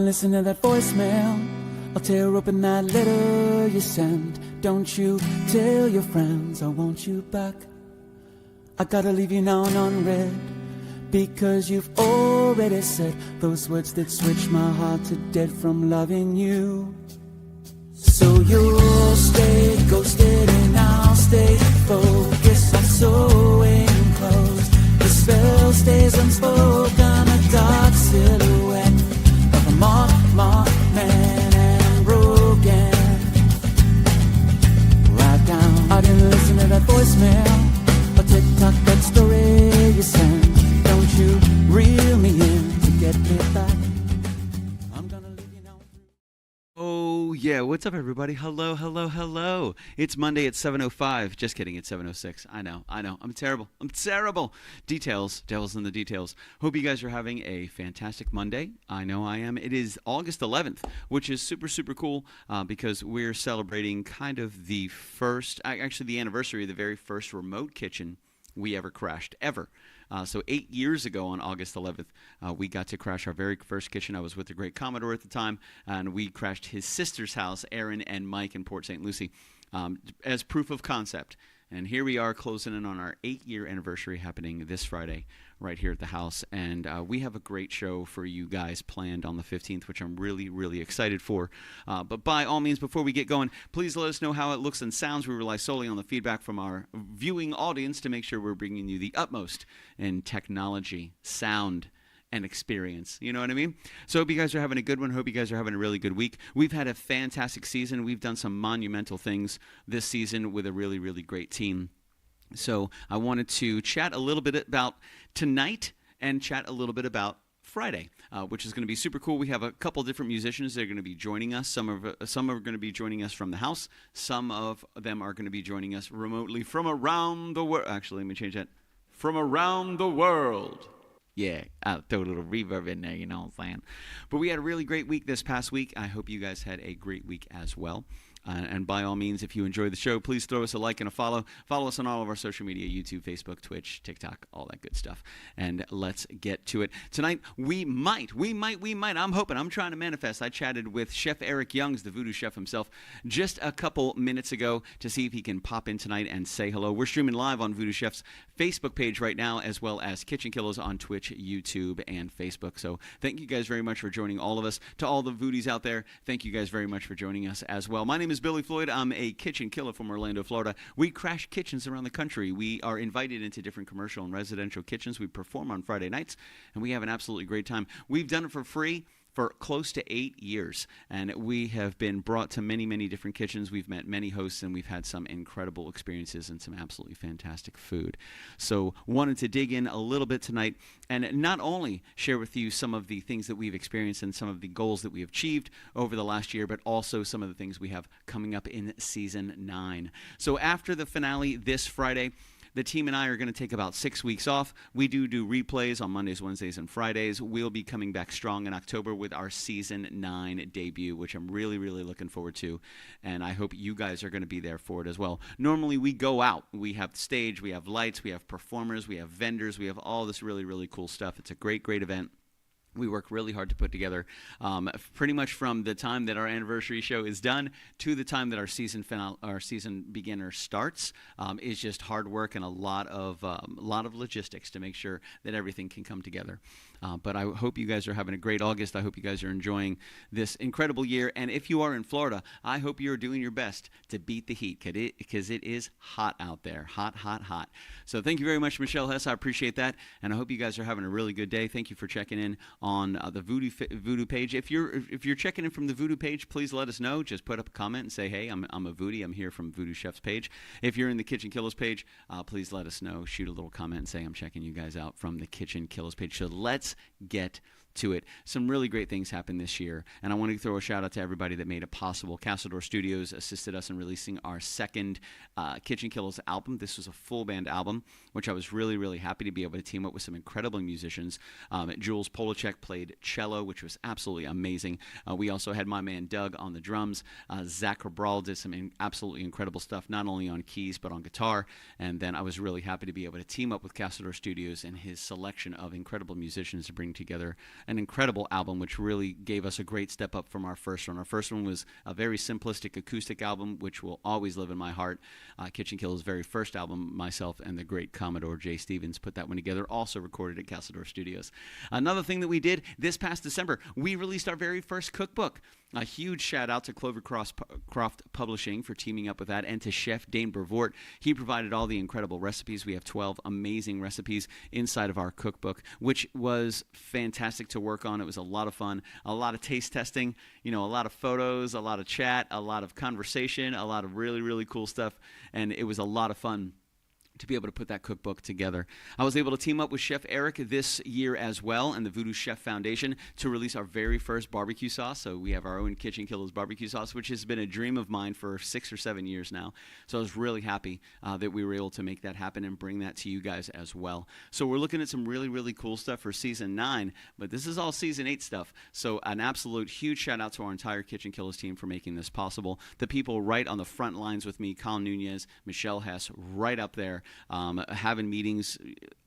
listen to that voicemail. I'll tear open that letter you send. Don't you tell your friends I want you back. I gotta leave you now and unread, because you've already said those words that switch my heart to dead from loving you. So you'll stay ghosted and I'll stay focused. I'm so enclosed. The spell stays unspoken. A dark silhouette of a marked man and broken. Right down. I didn't listen to that voicemail. Or TikTok, that story you sent. Don't you reel me in to get me back. I'm gonna leave you now. Oh, yeah. What's up, everybody? Hello. It's Monday at 7:05. Just kidding. It's 7:06. I know. I'm terrible. Details. Devil's in the details. Hope you guys are having a fantastic Monday. I know I am. It is August 11th, which is super, super cool because we're celebrating kind of the anniversary of the very first remote kitchen we ever crashed, ever. So 8 years ago on August 11th, we got to crash our very first kitchen. I was with the great Commodore at the time, and we crashed his sister's house, Aaron and Mike in Port St. Lucie, as proof of concept. And here we are closing in on our 8-year anniversary happening this Friday right here at the house. And we have a great show for you guys planned on the 15th, which I'm really, really excited for. But by all means, before we get going, please let us know how it looks and sounds. We rely solely on the feedback from our viewing audience to make sure we're bringing you the utmost in technology, sound, and experience. You know what I mean? So hope you guys are having a good one. Hope you guys are having a really good week. We've had a fantastic season. We've done some monumental things this season with a really, really great team. So I wanted to chat a little bit about tonight and chat a little bit about Friday, which is going to be super cool. We have a couple different musicians that are going to be joining us. Some are going to be joining us from the house. Some of them are going to be joining us remotely from around the world. Actually, let me change that. From around the world. Yeah, I'll throw a little reverb in there, you know what I'm saying? But we had a really great week this past week. I hope you guys had a great week as well. And by all means, if you enjoy the show, please throw us a like and a follow. Follow us on all of our social media, YouTube, Facebook, Twitch, TikTok, all that good stuff. And let's get to it. Tonight, we might, I'm hoping, I'm trying to manifest. I chatted with Chef Eric Youngs, the voodoo chef himself, just a couple minutes ago to see if he can pop in tonight and say hello. We're streaming live on Voodoo Chef's Facebook page right now, as well as KitchenKillaz on Twitch, YouTube, and Facebook. So thank you guys very much for joining all of us. To all the voodies out there, thank you guys very much for joining us as well. My name is Billy Floyd. I'm a kitchen killer from Orlando, Florida. We crash kitchens around the country. We are invited into different commercial and residential kitchens. We perform on Friday nights, and we have an absolutely great time. We've done it for free for close to 8 years, and we have been brought to many, many different kitchens. We've met many hosts, and we've had some incredible experiences and some absolutely fantastic food. So wanted to dig in a little bit tonight and not only share with you some of the things that we've experienced and some of the goals that we have achieved over the last year, but also some of the things we have coming up in Season 9. So after the finale this Friday, the team and I are going to take about 6 weeks off. We do replays on Mondays, Wednesdays, and Fridays. We'll be coming back strong in October with our Season 9 debut, which I'm really, really looking forward to. And I hope you guys are going to be there for it as well. Normally, we go out. We have the stage, we have lights, we have performers, we have vendors, we have all this really, really cool stuff. It's a great, great event. We work really hard to put together, pretty much from the time that our anniversary show is done to the time that our season beginner starts. Is just hard work and a lot of logistics to make sure that everything can come together. But I hope you guys are having a great August. I hope you guys are enjoying this incredible year. And if you are in Florida, I hope you're doing your best to beat the heat because it is hot out there. Hot, hot, hot. So thank you very much, Michelle Hess. I appreciate that. And I hope you guys are having a really good day. Thank you for checking in on the Voodoo page. If you're checking in from the Voodoo page, please let us know. Just put up a comment and say, hey, I'm a Voodie. I'm here from Voodoo Chef's page. If you're in the KitchenKillaz page, please let us know. Shoot a little comment and say I'm checking you guys out from the KitchenKillaz page. So let's get to it. Some really great things happened this year, and I want to throw a shout out to everybody that made it possible. Castledor Studios assisted us in releasing our second KitchenKillaz album. This was a full band album, which I was really, really happy to be able to team up with some incredible musicians. Jules Polacek played cello, which was absolutely amazing. We also had my man Doug on the drums. Zach Cabral did some absolutely incredible stuff, not only on keys but on guitar. And then I was really happy to be able to team up with Castledor Studios and his selection of incredible musicians to bring together an incredible album, which really gave us a great step up from our first one. Our first one was a very simplistic acoustic album, which will always live in my heart. KitchenKillaz' very first album, myself and the great Commodore Jay Stevens put that one together, also recorded at Castledor Studios. Another thing that we did this past December, we released our very first cookbook. A huge shout out to Clovercroft Publishing for teaming up with that, and to Chef Dane Brevoort. He provided all the incredible recipes. We have 12 amazing recipes inside of our cookbook, which was fantastic to work on. It was a lot of fun, a lot of taste testing, a lot of photos, a lot of chat, a lot of conversation, a lot of really, really cool stuff, and it was a lot of fun to be able to put that cookbook together. I was able to team up with Chef Eric this year as well and the Voodoo Chef Foundation to release our very first barbecue sauce. So we have our own KitchenKillaz barbecue sauce, which has been a dream of mine for 6 or 7 years now. So I was really happy that we were able to make that happen and bring that to you guys as well. So we're looking at some really, really cool stuff for Season 9, but this is all Season 8 stuff. So an absolute huge shout out to our entire KitchenKillaz team for making this possible. The people right on the front lines with me, Colin Nunez, Michelle Hess, right up there, having meetings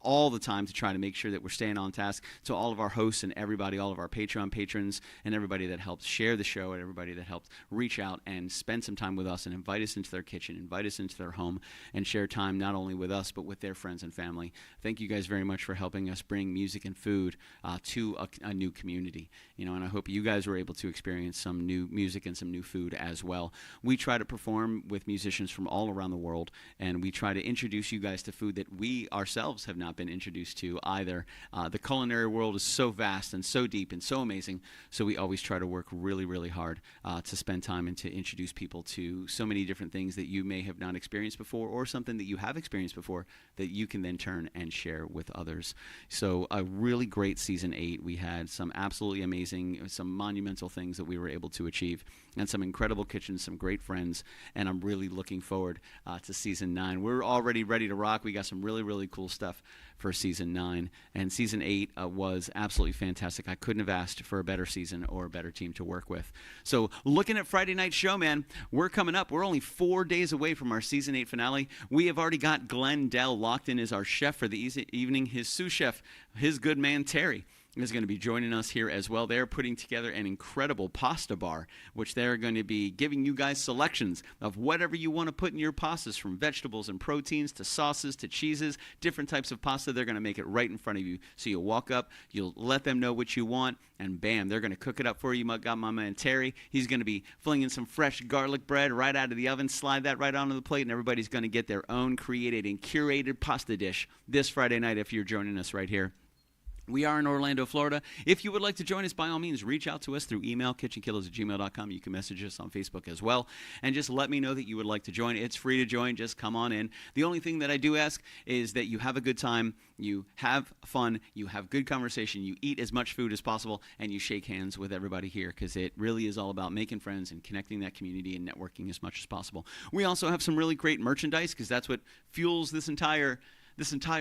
all the time to try to make sure that we're staying on task. To all of our hosts and everybody, all of our Patreon patrons and everybody that helped share the show and everybody that helped reach out and spend some time with us and invite us into their kitchen, invite us into their home, and share time not only with us but with their friends and family. Thank you guys very much for helping us bring music and food to a new community. And I hope you guys were able to experience some new music and some new food as well. We try to perform with musicians from all around the world, and we try to introduce you guys to food that we ourselves have not been introduced to either. The culinary world is so vast and so deep and so amazing, so we always try to work really, really hard to spend time and to introduce people to so many different things that you may have not experienced before, or something that you have experienced before that you can then turn and share with others. So a really great Season 8. We had some absolutely amazing, some monumental things that we were able to achieve, and some incredible kitchens, some great friends, and I'm really looking forward to Season 9. We're already ready to rock. We got some really, really cool stuff for Season 9, and Season 8 was absolutely fantastic. I couldn't have asked for a better season or a better team to work with. So looking at Friday night show, man, we're coming up. We're only 4 days away from our Season 8 finale. We have already got Glenn Dell locked in as our chef for the evening. His sous chef, his good man Terry, is going to be joining us here as well. They're putting together an incredible pasta bar, which they're going to be giving you guys selections of whatever you want to put in your pastas, from vegetables and proteins to sauces to cheeses, different types of pasta. They're going to make it right in front of you. So you'll walk up, you'll let them know what you want, and bam, they're going to cook it up for you. Got my man Terry. He's going to be flinging some fresh garlic bread right out of the oven, slide that right onto the plate, and everybody's going to get their own created and curated pasta dish this Friday night if you're joining us right here. We are in Orlando, Florida. If you would like to join us, by all means, reach out to us through email, kitchenkillaz@gmail.com. You can message us on Facebook as well. And just let me know that you would like to join. It's free to join. Just come on in. The only thing that I do ask is that you have a good time, you have fun, you have good conversation, you eat as much food as possible, and you shake hands with everybody here, because it really is all about making friends and connecting that community and networking as much as possible. We also have some really great merchandise, because that's what fuels this entire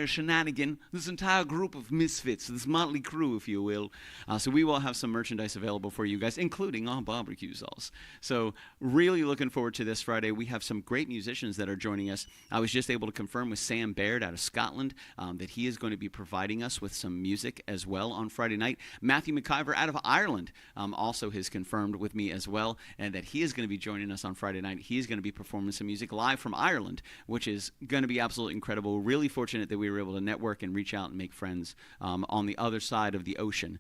shenanigan, this entire group of misfits, this motley crew, if you will. So we will have some merchandise available for you guys, including our barbecue sauce. So really looking forward to this Friday. We have some great musicians that are joining us. I was just able to confirm with Sam Baird out of Scotland that he is going to be providing us with some music as well on Friday night. Matthew McIver out of Ireland also has confirmed with me as well, and that he is going to be joining us on Friday night. He is going to be performing some music live from Ireland, which is going to be absolutely incredible. Really fortunate that we were able to network and reach out and make friends on the other side of the ocean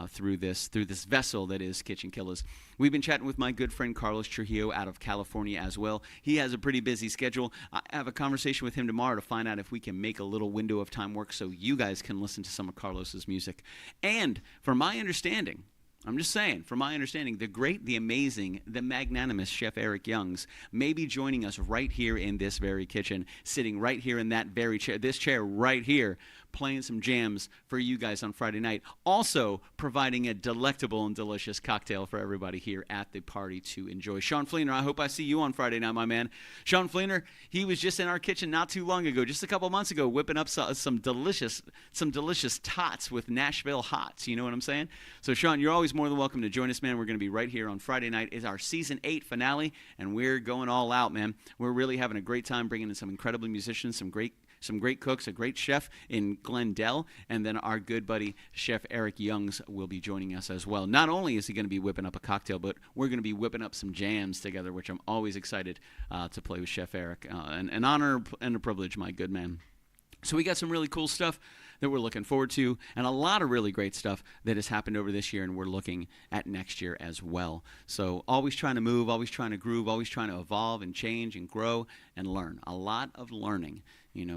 through this vessel that is KitchenKillaz. We've been chatting with my good friend Carlos Trujillo out of California as well. He has a pretty busy schedule. I have a conversation with him tomorrow to find out if we can make a little window of time work so you guys can listen to some of Carlos's music. And from my understanding, I'm just saying, from my understanding, the great, the amazing, the magnanimous Chef Eric Youngs may be joining us right here in this very kitchen, sitting right here in that very chair, this chair right here, playing some jams for you guys on Friday night. Also providing a delectable and delicious cocktail for everybody here at the party to enjoy. Sean Fleener, I hope I see you on Friday night, my man. Sean Fleener, he was just in our kitchen not too long ago, just a couple months ago, whipping up some delicious tots with Nashville hots. You know what I'm saying? So Sean, you're always more than welcome to join us, man. We're going to be right here on Friday night. It's our Season 8 finale, and we're going all out, man. We're really having a great time bringing in some incredible musicians, some great some great cooks, a great chef in Glendale, and then our good buddy Chef Eric Youngs will be joining us as well. Not only is he going to be whipping up a cocktail, but we're going to be whipping up some jams together, which I'm always excited to play with Chef Eric. An honor and a privilege, my good man. So we got some really cool stuff that we're looking forward to, and a lot of really great stuff that has happened over this year, and we're looking at next year as well. So always trying to move, always trying to groove, always trying to evolve and change and grow and learn. A lot of learning.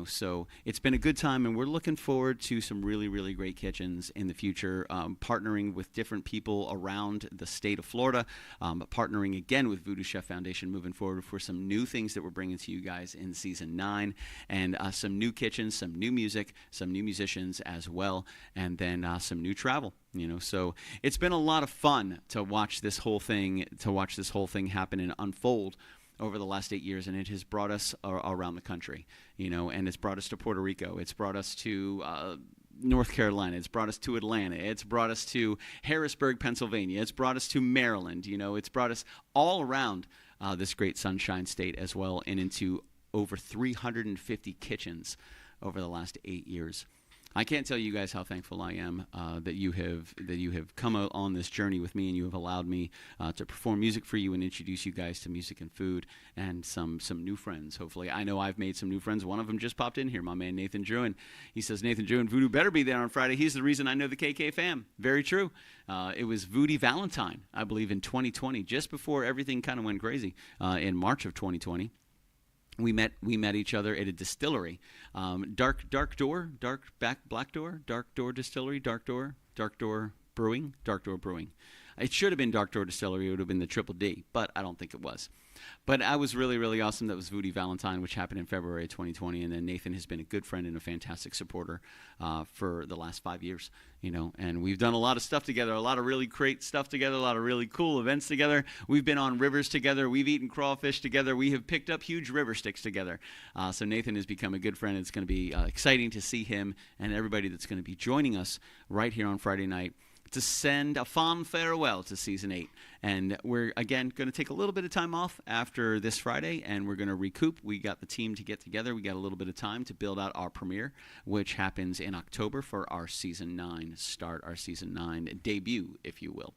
So it's been a good time, and we're looking forward to some really, really great kitchens in the future, partnering with different people around the state of Florida, partnering again with Voodoo Chef Foundation moving forward for some new things that we're bringing to you guys in Season 9, and some new kitchens, some new music, some new musicians as well, and then some new travel. So it's been a lot of fun to watch this whole thing happen and unfold over the last 8 years, and it has brought us around the country, and it's brought us to Puerto Rico. It's brought us to North Carolina. It's brought us to Atlanta. It's brought us to Harrisburg, Pennsylvania. It's brought us to Maryland. It's brought us all around this great Sunshine State as well, and into over 350 kitchens over the last 8 years. I can't tell you guys how thankful I am that you have come out on this journey with me, and you have allowed me to perform music for you and introduce you guys to music and food and some new friends. Hopefully, I know I've made some new friends. One of them just popped in here, my man Nathan Druin. He says, Nathan Druin, Voodoo better be there on Friday. He's the reason I know the KK fam. Very true. It was Voodoo Valentine, I believe, in 2020, just before everything kind of went crazy in March of 2020. We met each other at a distillery, Black Door Distillery, Dark Door Brewing. It should have been Dark Door Distillery. It would have been the Triple D, but I don't think it was. But I was really, really awesome. That was Voodoo Valentine, which happened in February of 2020. And then Nathan has been a good friend and a fantastic supporter for the last 5 years, and we've done a lot of stuff together, a lot of really great stuff together, a lot of really cool events together. We've been on rivers together. We've eaten crawfish together. We have picked up huge river sticks together. So Nathan has become a good friend. It's going to be exciting to see him and everybody that's going to be joining us right here on Friday night to send a fond farewell to Season 8. And we're, again, going to take a little bit of time off after this Friday, and we're going to recoup. We got the team to get together. We got a little bit of time to build out our premiere, which happens in October for our Season 9 start, our Season 9 debut, if you will.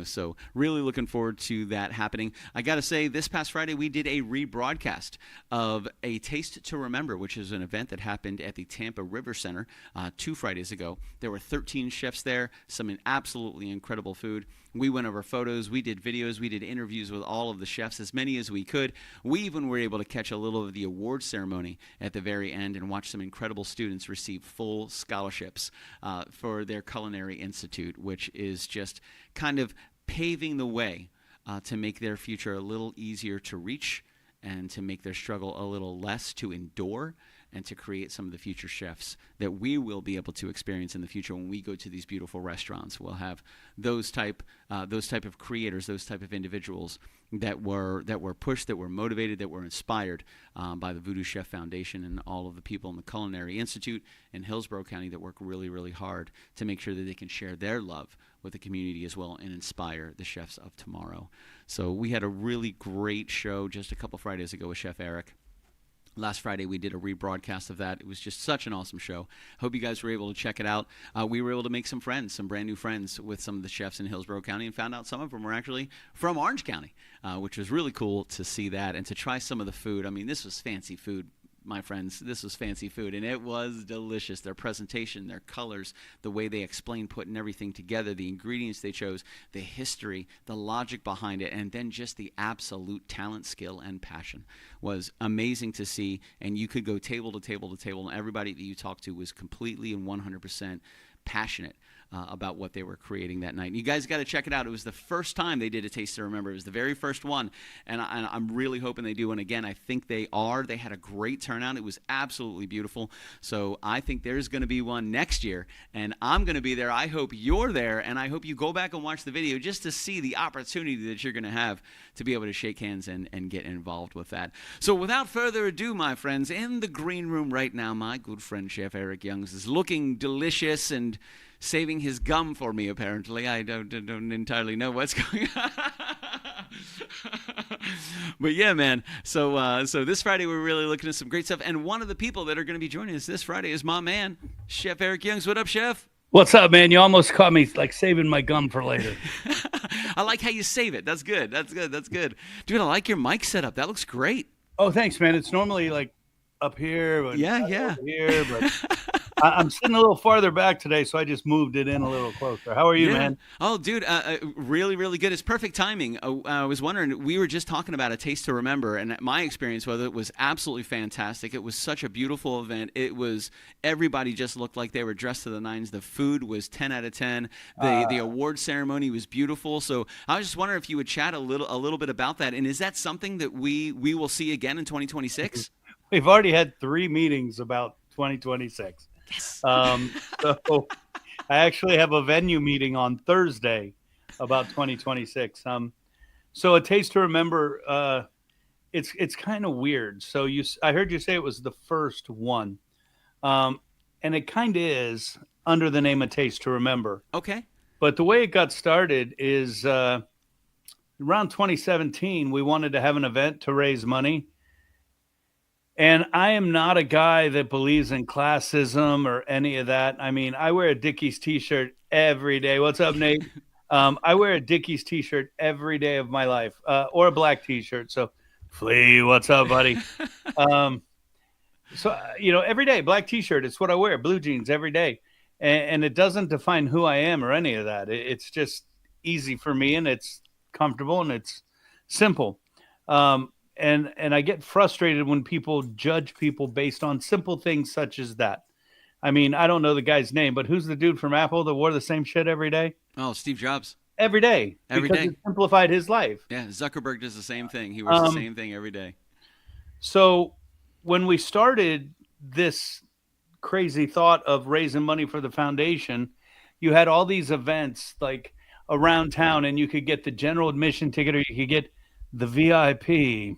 So really looking forward to that happening. I got to say, this past Friday, we did a rebroadcast of A Taste to Remember, which is an event that happened at the Tampa River Center 2 Fridays ago. There were 13 chefs there, some absolutely incredible food. We went over photos, we did videos, we did interviews with all of the chefs, as many as we could. We even were able to catch a little of the award ceremony at the very end and watch some incredible students receive full scholarships for their culinary institute, which is just kind of paving the way to make their future a little easier to reach and to make their struggle a little less to endure, and to create some of the future chefs that we will be able to experience in the future when we go to these beautiful restaurants. We'll have those type of creators, those type of individuals that were pushed, that were motivated, that were inspired by the Voodoo Chef Foundation and all of the people in the Culinary Institute in Hillsborough County that work really, really hard to make sure that they can share their love with the community as well and inspire the chefs of tomorrow. So we had a really great show just a couple Fridays ago with Chef Eric. Last Friday, we did a rebroadcast of that. It was just such an awesome show. Hope you guys were able to check it out. We were able to make some friends, some brand new friends with some of the chefs in Hillsborough County, and found out some of them were actually from Orange County, which was really cool to see that and to try some of the food. I mean, this was fancy food, my friends. This was fancy food, and it was delicious. Their presentation, their colors, the way they explained putting everything together, the ingredients they chose, the history, the logic behind it, and then just the absolute talent, skill, and passion was amazing to see. And you could go table to table to table, and everybody that you talked to was completely and 100% passionate about what they were creating that night. You guys got to check it out. It was the first time they did A Taste to Remember. It was the very first one, and I'm really hoping they do. And again, I think they are. They had a great turnout. It was absolutely beautiful. So I think there's going to be one next year, and I'm going to be there. I hope you're there, and I hope you go back and watch the video just to see the opportunity that you're going to have to be able to shake hands and get involved with that. So without further ado, my friends, in the green room right now, my good friend Chef Eric Youngs is looking delicious and saving his gum for me, apparently. I don't entirely know what's going on. But yeah, man. So this Friday we're really looking at some great stuff. And one of the people that are going to be joining us this Friday is my man, Chef Eric Youngs. What up, Chef? What's up, man? You almost caught me like saving my gum for later. I like how you save it. That's good. That's good. That's good. Dude, I like your mic setup. That looks great. Oh, thanks, man. It's normally like up here, but Yeah. over here, but I'm sitting a little farther back today, so I just moved it in a little closer. How are you, man? Oh, dude, really, really good. It's perfect timing. I was wondering, we were just talking about A Taste to Remember, and my experience with it was absolutely fantastic. It was such a beautiful event. Everybody just looked like they were dressed to the nines. The food was 10 out of 10. The award ceremony was beautiful. So I was just wondering if you would chat a little bit about that. And is that something that we will see again in 2026? We've already had 3 meetings about 2026. Yes. So I actually have a venue meeting on Thursday about 2026. So A Taste to Remember, it's kind of weird. So I heard you say it was the first one, and it kind of is under the name A Taste to Remember. Okay. But the way it got started is around 2017, we wanted to have an event to raise money. And I am not a guy that believes in classism or any of that. I mean, I wear a Dickies t-shirt every day. What's up, Nate? I wear a Dickies t-shirt every day of my life, or a black t-shirt. So, Flea, what's up, buddy? Every day, black t-shirt. It's what I wear. Blue jeans every day. And it doesn't define who I am or any of that. It's just easy for me, and it's comfortable, and it's simple. And I get frustrated when people judge people based on simple things such as that. I mean, I don't know the guy's name, but who's the dude from Apple that wore the same shit every day? Oh, Steve Jobs. Every day. Because it simplified his life. Yeah, Zuckerberg does the same thing. He wears the same thing every day. So when we started this crazy thought of raising money for the foundation, you had all these events like around town, and you could get the general admission ticket, or you could get the VIP.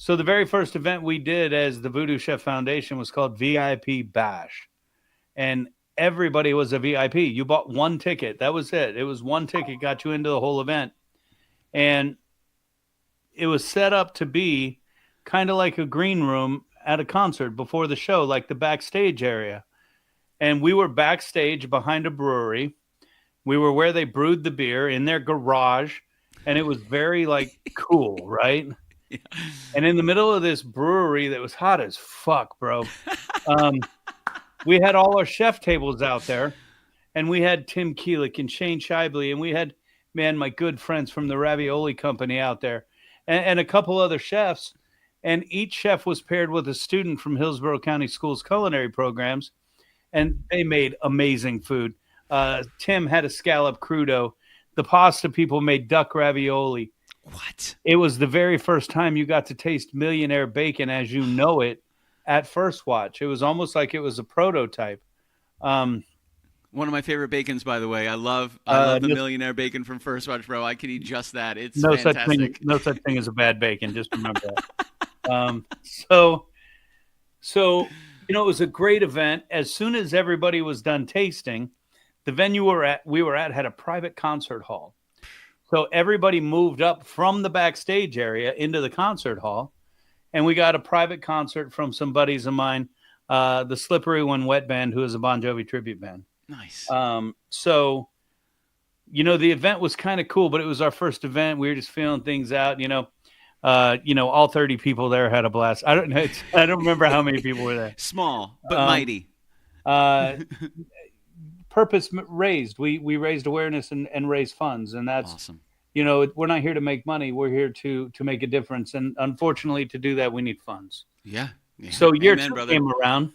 So the very first event we did as the Voodoo Chef Foundation was called VIP Bash. And everybody was a VIP. You bought one ticket. That was it. It was one ticket, got you into the whole event. And it was set up to be kind of like a green room at a concert before the show, like the backstage area. And we were backstage behind a brewery. We were where they brewed the beer in their garage. And it was very like cool, right? Yeah. And in the middle of this brewery that was hot as fuck, bro, we had all our chef tables out there, and we had Tim Keelick and Shane Shibley, and we had, my good friends from the Ravioli Company out there, and a couple other chefs, and each chef was paired with a student from Hillsborough County Schools culinary programs, and they made amazing food. Tim had a scallop crudo. The pasta people made duck ravioli. What? It was the very first time you got to taste millionaire bacon as you know it at First Watch. It was almost like it was a prototype. One of my favorite bacons, by the way. I love the millionaire bacon from First Watch, bro. I could eat just that. It's fantastic. No such thing as a bad bacon. Just remember that. So it was a great event. As soon as everybody was done tasting, the venue we were at had a private concert hall. So everybody moved up from the backstage area into the concert hall, and we got a private concert from some buddies of mine, the Slippery When Wet Band, who is a Bon Jovi tribute band. Nice. The event was kind of cool, but it was our first event. We were just feeling things out, all 30 people there had a blast. I don't know. I don't remember how many people were there. Small, but mighty. Purpose raised. We raised awareness and raised funds, and that's awesome. We're not here to make money. We're here to make a difference, and unfortunately, to do that, we need funds. Yeah. So year 2 came around.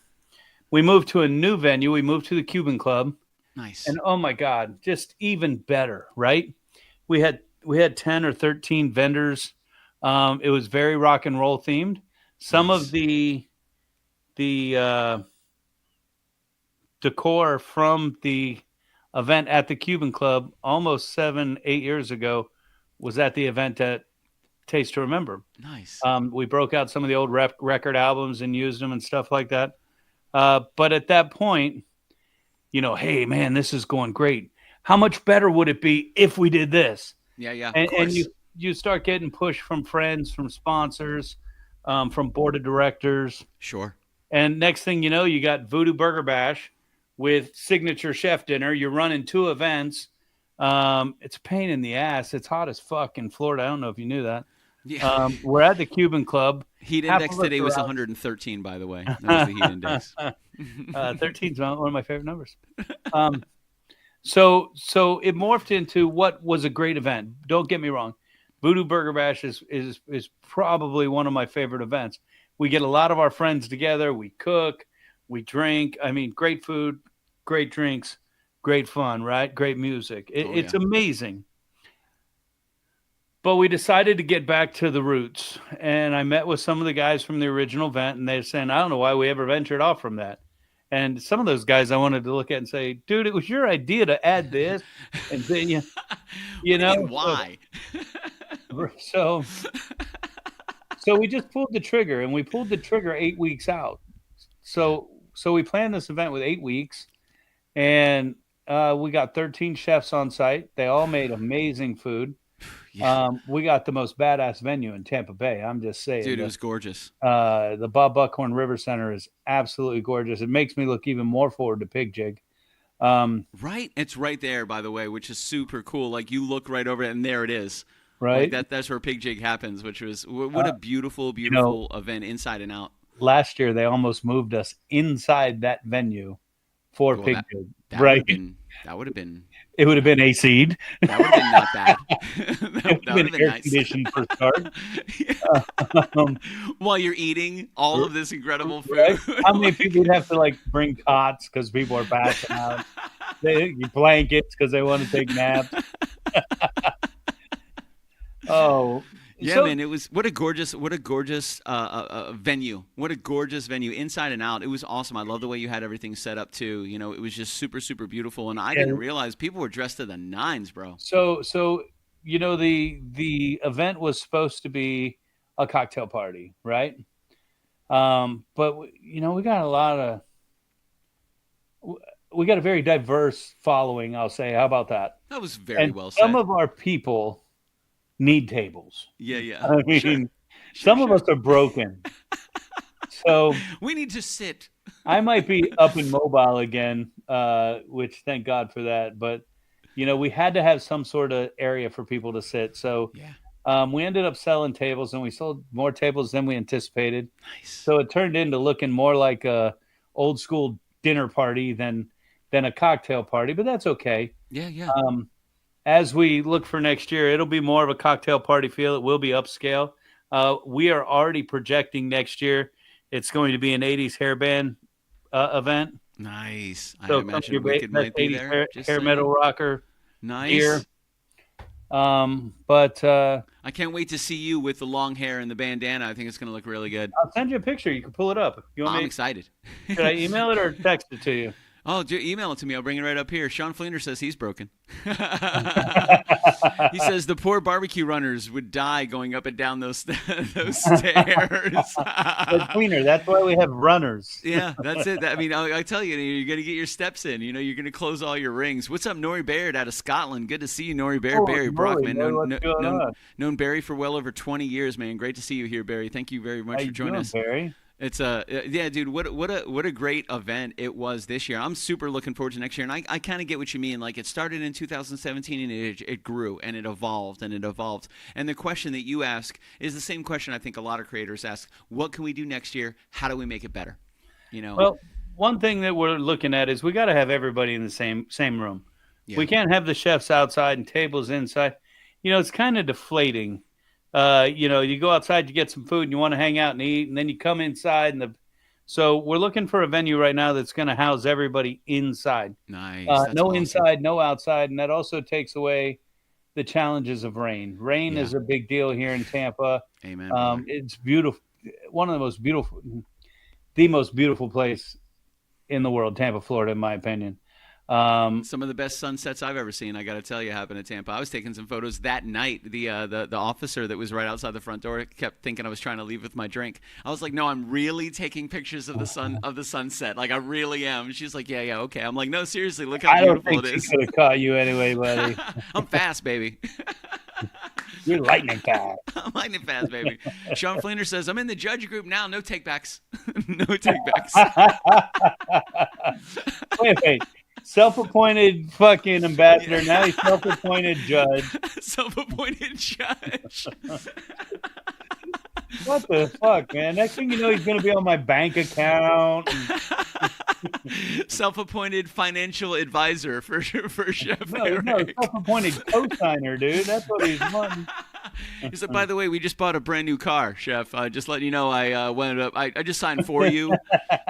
We moved to a new venue. We moved to the Cuban Club. Nice. And oh my God, just even better, right? We had 10 or 13 vendors. It was very rock and roll themed. Some of the decor from the event at the Cuban Club almost 7-8 years ago was at the event at Taste to Remember. Nice. We broke out some of the old record albums and used them and stuff like that. But at that point, hey man, this is going great. How much better would it be if we did this? Yeah. And you start getting push from friends, from sponsors, from board of directors. Sure. And next thing you know, you got Voodoo Burger Bash with signature chef dinner. You're running 2 events. It's a pain in the ass. It's hot as fuck in Florida. I don't know if you knew that. Yeah. We're at the Cuban Club. Heat Half index of us today are was out. 113, by the way. That was the heat index. 13 is one of my favorite numbers. So it morphed into what was a great event. Don't get me wrong. Voodoo Burger Bash is probably one of my favorite events. We get a lot of our friends together. We cook, we drink. I mean, great food, great drinks, great fun, right? Great music. It's amazing. But we decided to get back to the roots. And I met with some of the guys from the original event, and they're saying, I don't know why we ever ventured off from that. And some of those guys I wanted to look at and say, dude, it was your idea to add this. And then, you know, why? So we just pulled the trigger, and we pulled the trigger 8 weeks out. So we planned this event with 8 weeks, and we got 13 chefs on site. They all made amazing food. Yeah. We got the most badass venue in Tampa Bay. I'm just saying. Dude, it was gorgeous. The Bob Buckhorn River Center is absolutely gorgeous. It makes me look even more forward to Pig Jig. Right? It's right there, by the way, which is super cool. Like, you look right over it, and there it is. Right. Like that's where Pig Jig happens, which was what a beautiful event inside and out. Last year, they almost moved us inside that venue for Pig Jig. Right. That would have been. It would have been AC'd. That would have been not bad. that would have been air nice. Conditioned for start. While you're eating all of this incredible food. Right? How many people would have to like bring cots because people are passing out? Blankets because they want to take naps. Yeah, man, it was what a gorgeous venue. What a gorgeous venue, inside and out. It was awesome. I love the way you had everything set up too. You know, it was just super, super beautiful. And I didn't realize people were dressed to the nines, bro. So you know, the event was supposed to be a cocktail party, right? But you know, we got a very diverse following, I'll say. How about that? That was very well said. Some of our people need tables. Yeah. I mean, some of us are broken. So we need to sit. I might be up and mobile again, which thank God for that. But, you know, we had to have some sort of area for people to sit. So we ended up selling tables, and we sold more tables than we anticipated. Nice. So it turned into looking more like a old school dinner party than a cocktail party, but that's okay. Yeah. As we look for next year, it'll be more of a cocktail party feel. It will be upscale. We are already projecting next year it's going to be an 80s hairband event. Nice. So I imagine Wicked might be there. Hair metal rocker. Nice. Gear. But I can't wait to see you with the long hair and the bandana. I think it's going to look really good. I'll send you a picture. You can pull it up. I'm excited. Should I email it or text it to you? Oh, email it to me. I'll bring it right up here. Sean Fleender says he's broken. He says the poor barbecue runners would die going up and down those stairs. The cleaner. That's why we have runners. Yeah, that's it. I mean, I tell you, you're going to get your steps in. You know, you're going to close all your rings. What's up, Nori Baird out of Scotland? Good to see you, Nori Baird. Barry Brockman. Known Barry for well over 20 years, man. Great to see you here, Barry. Thank you very much for joining us. Barry? It's dude, what a great event it was this year. I'm super looking forward to next year, and I kind of get what you mean. Like, it started in 2017 and it grew and it evolved. And the question that you ask is the same question I think a lot of creators ask: what can we do next year? How do we make it better? You know. Well, one thing that we're looking at is we got to have everybody in the same room. Yeah. We can't have the chefs outside and tables inside. You know, it's kind of deflating. You know, you go outside, you get some food, and you want to hang out and eat, and then you come inside. So we're looking for a venue right now that's going to house everybody inside. Nice. No awesome. Inside, no outside, and that also takes away the challenges of rain. Rain is a big deal here in Tampa. Amen. It's beautiful. One of the most beautiful place in the world, Tampa, Florida, in my opinion. Some of the best sunsets I've ever seen, I got to tell you, happened in Tampa. I was taking some photos that night. The officer that was right outside the front door kept thinking I was trying to leave with my drink. I was like, no, I'm really taking pictures of the sunset. Like, I really am. She's like, yeah, okay. I'm like, no, seriously, look how beautiful it is. I don't think she could have caught you anyway, buddy. I'm fast, baby. You're lightning fast. I'm lightning fast, baby. Sean Flanders says, I'm in the judge group now. No takebacks. No takebacks. Wait. Self-appointed fucking ambassador. Yeah. Now he's self-appointed judge. Self-appointed judge. What the fuck, man? Next thing you know, he's going to be on my bank account. Self-appointed financial advisor for Chef Eric. No, self-appointed co-signer, dude. That's what he's wanting. He said, by the way, we just bought a brand new car, Chef. Just letting you know, I just signed for you,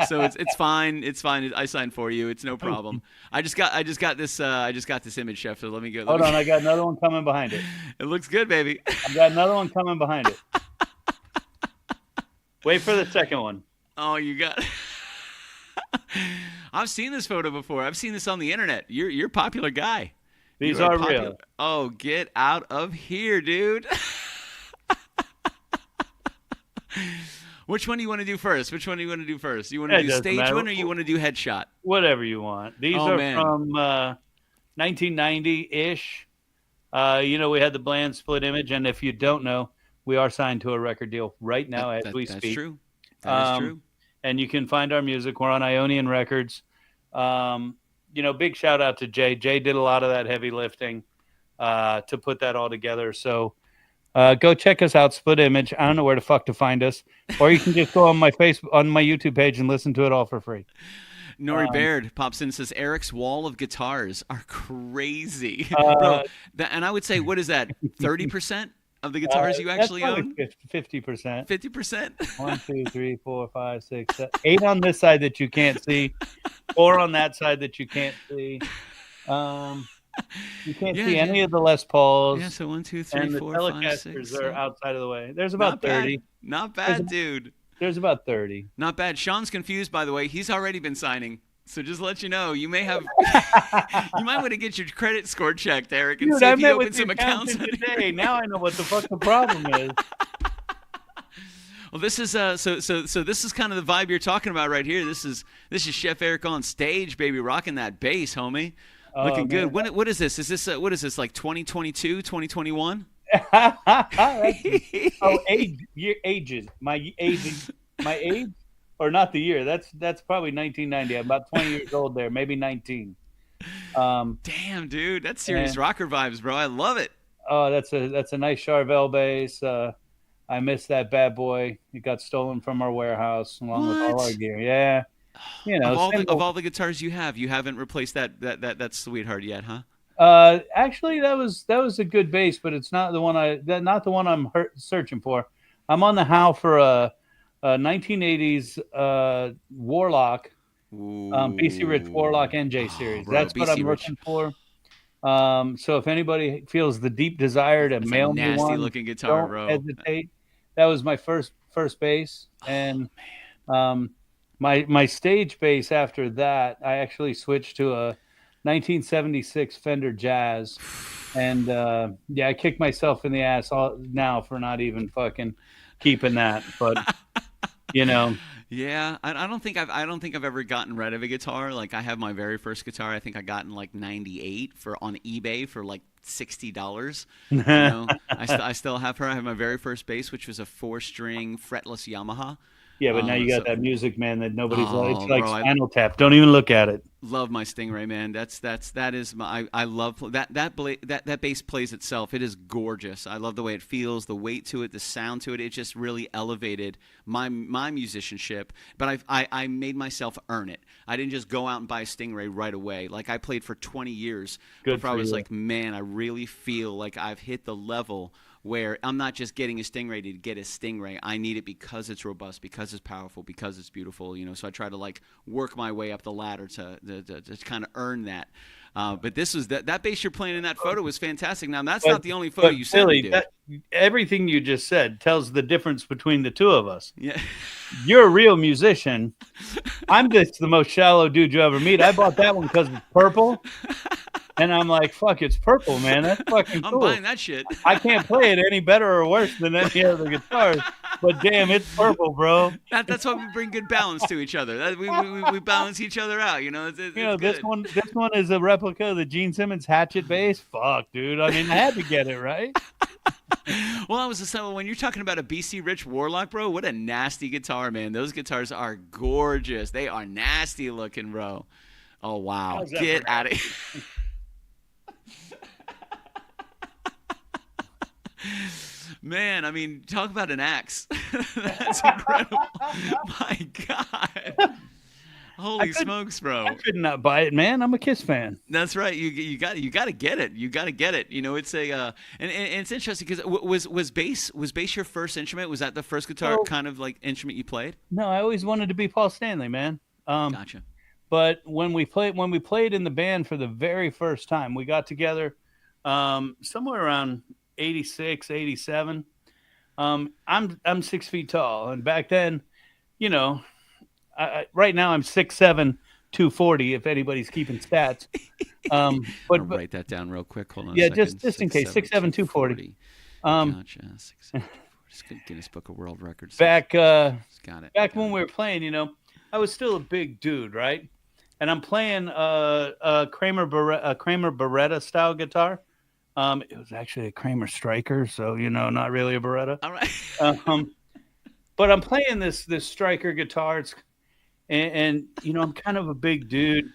so it's fine. It's fine. I signed for you. It's no problem. I just got this image, Chef. So let me go. Hold on, I got another one coming behind it. It looks good, baby. I got another one coming behind it. Wait for the second one. Oh, you got. I've seen this photo before. I've seen this on the internet. You're a popular guy. These are real. Oh, get out of here, dude. Which one do you want to do first? You want to do stage one or you want to do headshot? Whatever you want. These are from 1990-ish. We had the Bland split image, and if you don't know, we are signed to a record deal right now as we speak. That's true. That is true. And you can find our music. We're on Ionian Records. Big shout out to Jay. Jay did a lot of that heavy lifting to put that all together. So go check us out, Split Image. I don't know where the fuck to find us. Or you can just go on my YouTube page and listen to it all for free. Nori Baird pops in and says, Eric's wall of guitars are crazy. Bro, and I would say, what is that, 30%? Of the guitars you actually own? 50%. 50%? 1, 2, 3, 4, 5, 6, 7, 8 on this side that you can't see, 4 on that side that you can't see. You can't see any of the Les Pauls. Yeah, so 1, 2, 3, 4, 5, 6. Telecasters are outside of the way. There's about 30. Not bad, dude. There's about 30. Not bad. Sean's confused, by the way. He's already been signing. So just to let you know, you might want to get your credit score checked, Eric, and see if you open some accounts today. Now I know what the fuck the problem is. Well, this is so this is kind of the vibe you're talking about right here. This is Chef Eric on stage, baby, rocking that bass, homie. Looking good. What is this? Is this what is this, like 2022, 2021? Ages. My age. Or not the year. That's probably 1990. I'm about 20 years old there, maybe 19. Damn, dude, that's serious rocker vibes, bro. I love it. Oh, that's a nice Charvel bass. I miss that bad boy. It got stolen from our warehouse along with all our gear. Yeah, of all the guitars you have, you haven't replaced that sweetheart yet, huh? Actually, that was a good bass, but it's not the one I'm searching for. I'm on the howl for a 1980s Warlock, BC Rich Warlock NJ series. That's what I'm looking for. So if anybody feels the deep desire to mail me one, looking guitar, don't bro. hesitate. That was my first bass, and my stage bass after that, I actually switched to a 1976 Fender Jazz, and I kick myself in the ass now for not even fucking keeping that, but. Yeah, I don't think I've ever gotten rid of a guitar. Like I have my very first guitar. I think I got in like '98 on eBay for like $60. I still have her. I have my very first bass, which was a 4-string fretless Yamaha. Yeah, but now you got that music, man, that nobody's it's like Spinal Tap. Don't even look at it. Love my Stingray, man. That is my. I love that bass plays itself. It is gorgeous. I love the way it feels, the weight to it, the sound to it. It just really elevated my musicianship. But I made myself earn it. I didn't just go out and buy a Stingray right away. Like I played for 20 years before I was like, man, I really feel like I've hit the level where I'm not just getting a Stingray to get a Stingray. I need it because it's robust, because it's powerful, because it's beautiful. So I try to like work my way up the ladder to kind of earn that. But this was that bass you're playing in that photo was fantastic. Now that's not the only photo you sent me, dude. Everything you just said tells the difference between the two of us. Yeah, you're a real musician. I'm just the most shallow dude you ever meet. I bought that one because it's purple. And I'm like, fuck, it's purple, man. That's fucking cool. I'm buying that shit. I can't play it any better or worse than any other guitars. But damn, it's purple, bro. That's why we bring good balance to each other. We balance each other out. It's this one is a replica of the Gene Simmons Hatchet bass. Fuck, dude. I mean, I had to get it right. Well, I was just saying, when you're talking about a BC Rich Warlock, bro, what a nasty guitar, man. Those guitars are gorgeous. They are nasty looking, bro. Oh, wow. How's that Get for out of here. Man, I mean, talk about an axe. That's incredible. My God. Holy smokes, bro. I could not buy it, man. I'm a Kiss fan. That's right. You got to get it. You got to get it. You know, it's a and it's interesting because was bass your first instrument? Was that the first guitar kind of like instrument you played? No, I always wanted to be Paul Stanley, man. Gotcha. But when we played in the band for the very first time, we got together somewhere around 86, 87. I'm 6 feet tall, and back then, you know, right now I'm 6'7", 240. If anybody's keeping stats, I'll write that down real quick. Hold on. Yeah, a second. just in case, 6'7", 240. Gotcha. 6'7", just Guinness Book of World Records. Back got it. Back when we were playing, you know, I was still a big dude, right? And I'm playing a Kramer Beretta style guitar. It was actually a Kramer Striker, so you know, not really a Beretta. All right. But I'm playing this Striker guitar, and you know, I'm kind of a big dude.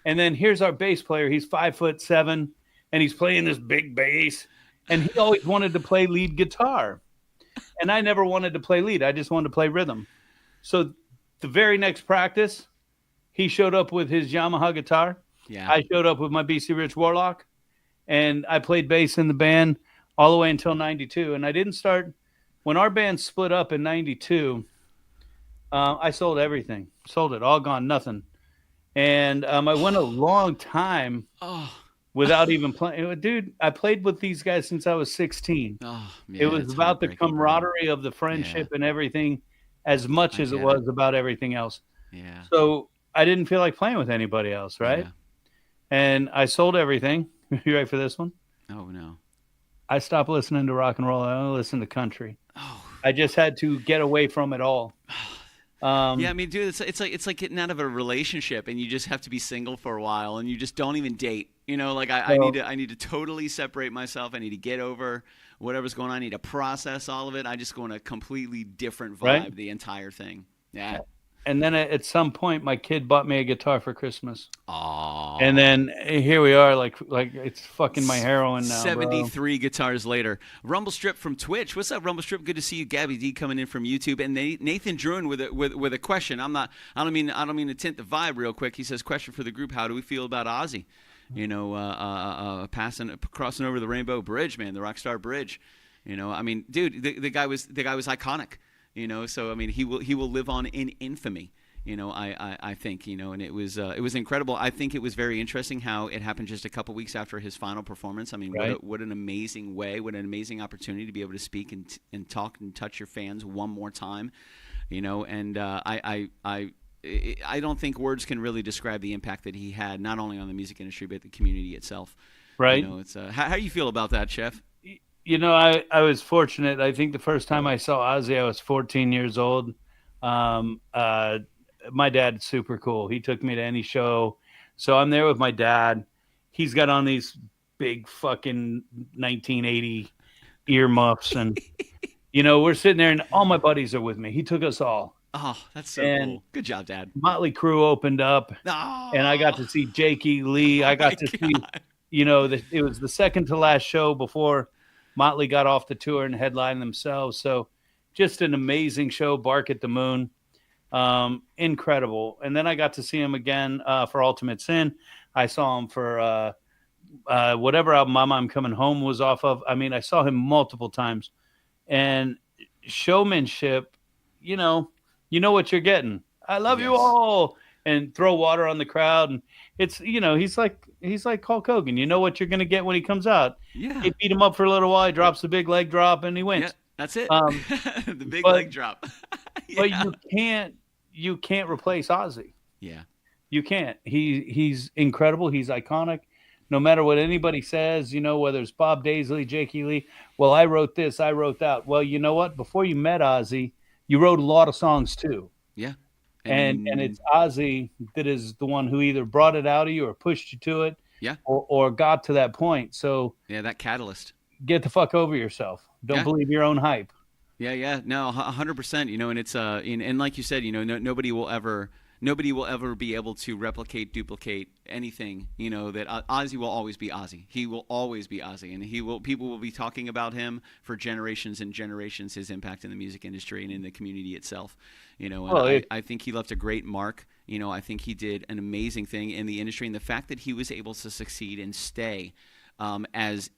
And then here's our bass player. He's 5'7", and he's playing this big bass. And he always wanted to play lead guitar, and I never wanted to play lead. I just wanted to play rhythm. So the very next practice, he showed up with his Yamaha guitar. Yeah. I showed up with my BC Rich Warlock, and I played bass in the band all the way until 92. And I didn't start when our band split up in 92. I sold everything, sold it, all gone, nothing. And I went a long time without even playing. Dude, I played with these guys since I was 16. Oh, man, it was about the camaraderie of the friendship and everything as much as it was about everything else. Yeah. So I didn't feel like playing with anybody else, right? Yeah. And I sold everything. You ready for this one? Oh, no. I stopped listening to rock and roll. I only listened to country. Oh. I just had to get away from it all. Yeah, I mean, dude, it's like getting out of a relationship and you just have to be single for a while and you just don't even date. You know, like I need to totally separate myself. I need to get over whatever's going on. I need to process all of it. I just go in a completely different vibe the entire thing. Yeah. And then at some point, my kid bought me a guitar for Christmas. Oh. And then here we are, like it's fucking my heroin now. 73 guitars later. Rumble Strip from Twitch. What's up, Rumble Strip? Good to see you. Gabby D coming in from YouTube, and Nathan Druin with a question. I don't mean to tint the vibe real quick. He says, question for the group: how do we feel about Ozzy? You know, crossing over the Rainbow Bridge, man, the Rockstar Bridge. You know, I mean, dude, the guy was iconic. You know, so I mean, he will live on in infamy. You know, I think, you know, and it was incredible. I think it was very interesting how it happened just a couple weeks after his final performance. I mean, what an amazing way, what an amazing opportunity to be able to speak and talk and touch your fans one more time. You know, and I don't think words can really describe the impact that he had, not only on the music industry but the community itself. Right. You know, it's how do you feel about that, Chef? You know, I was fortunate. I think the first time I saw Ozzy, I was 14 years old. My dad's super cool. He took me to any show. So I'm there with my dad. He's got on these big fucking 1980 earmuffs. And, you know, we're sitting there and all my buddies are with me. He took us all. Oh, that's so cool. Good job, Dad. Motley Crue opened up. And I got to see Jake E. Lee. I got to see, you know, it was the second to last show before Motley got off the tour and headlined themselves. So just an amazing show, Bark at the Moon. Incredible. And then I got to see him again for Ultimate Sin. I saw him for whatever album Mama I'm Coming Home was off of. I mean, I saw him multiple times. And showmanship, you know what you're getting. I love you all. And throw water on the crowd. And it's, you know, he's like Hulk Hogan. You know what you're going to get when he comes out. Yeah. He beat him up for a little while. He drops the big leg drop and he wins. Yeah, that's it. The big leg drop. But you can't replace Ozzy. Yeah. You can't. He's incredible. He's iconic. No matter what anybody says, you know, whether it's Bob Daisley, Jake E. Lee, well, I wrote this, I wrote that. Well, you know what? Before you met Ozzy, you wrote a lot of songs too. Yeah. And it's Ozzy that is the one who either brought it out of you or pushed you to it. Yeah. Or got to that point. So yeah, that catalyst. Get the fuck over yourself. Don't Yeah. believe your own hype. Yeah, no, 100%. And it's and like you said, nobody will ever be able to replicate, duplicate anything. That Ozzy will always be Ozzy. He will always be Ozzy, and people will be talking about him for generations and generations. His impact in the music industry and in the community itself. And Well, I think he left a great mark. I think he did an amazing thing in the industry, and the fact that he was able to succeed and stay as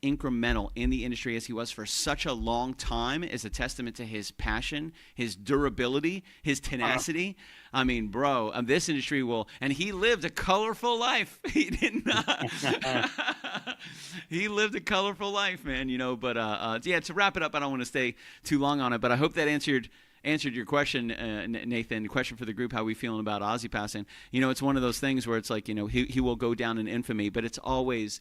incremental in the industry as he was for such a long time is a testament to his passion, his durability, his tenacity. I mean, bro, this industry will, and he lived a colorful life. He did not. He lived a colorful life, man. But yeah, to wrap it up, I don't want to stay too long on it, but I hope that answered your question, Nathan. Question for the group: how are we feeling about Ozzy passing? It's one of those things where it's like he will go down in infamy, but it's always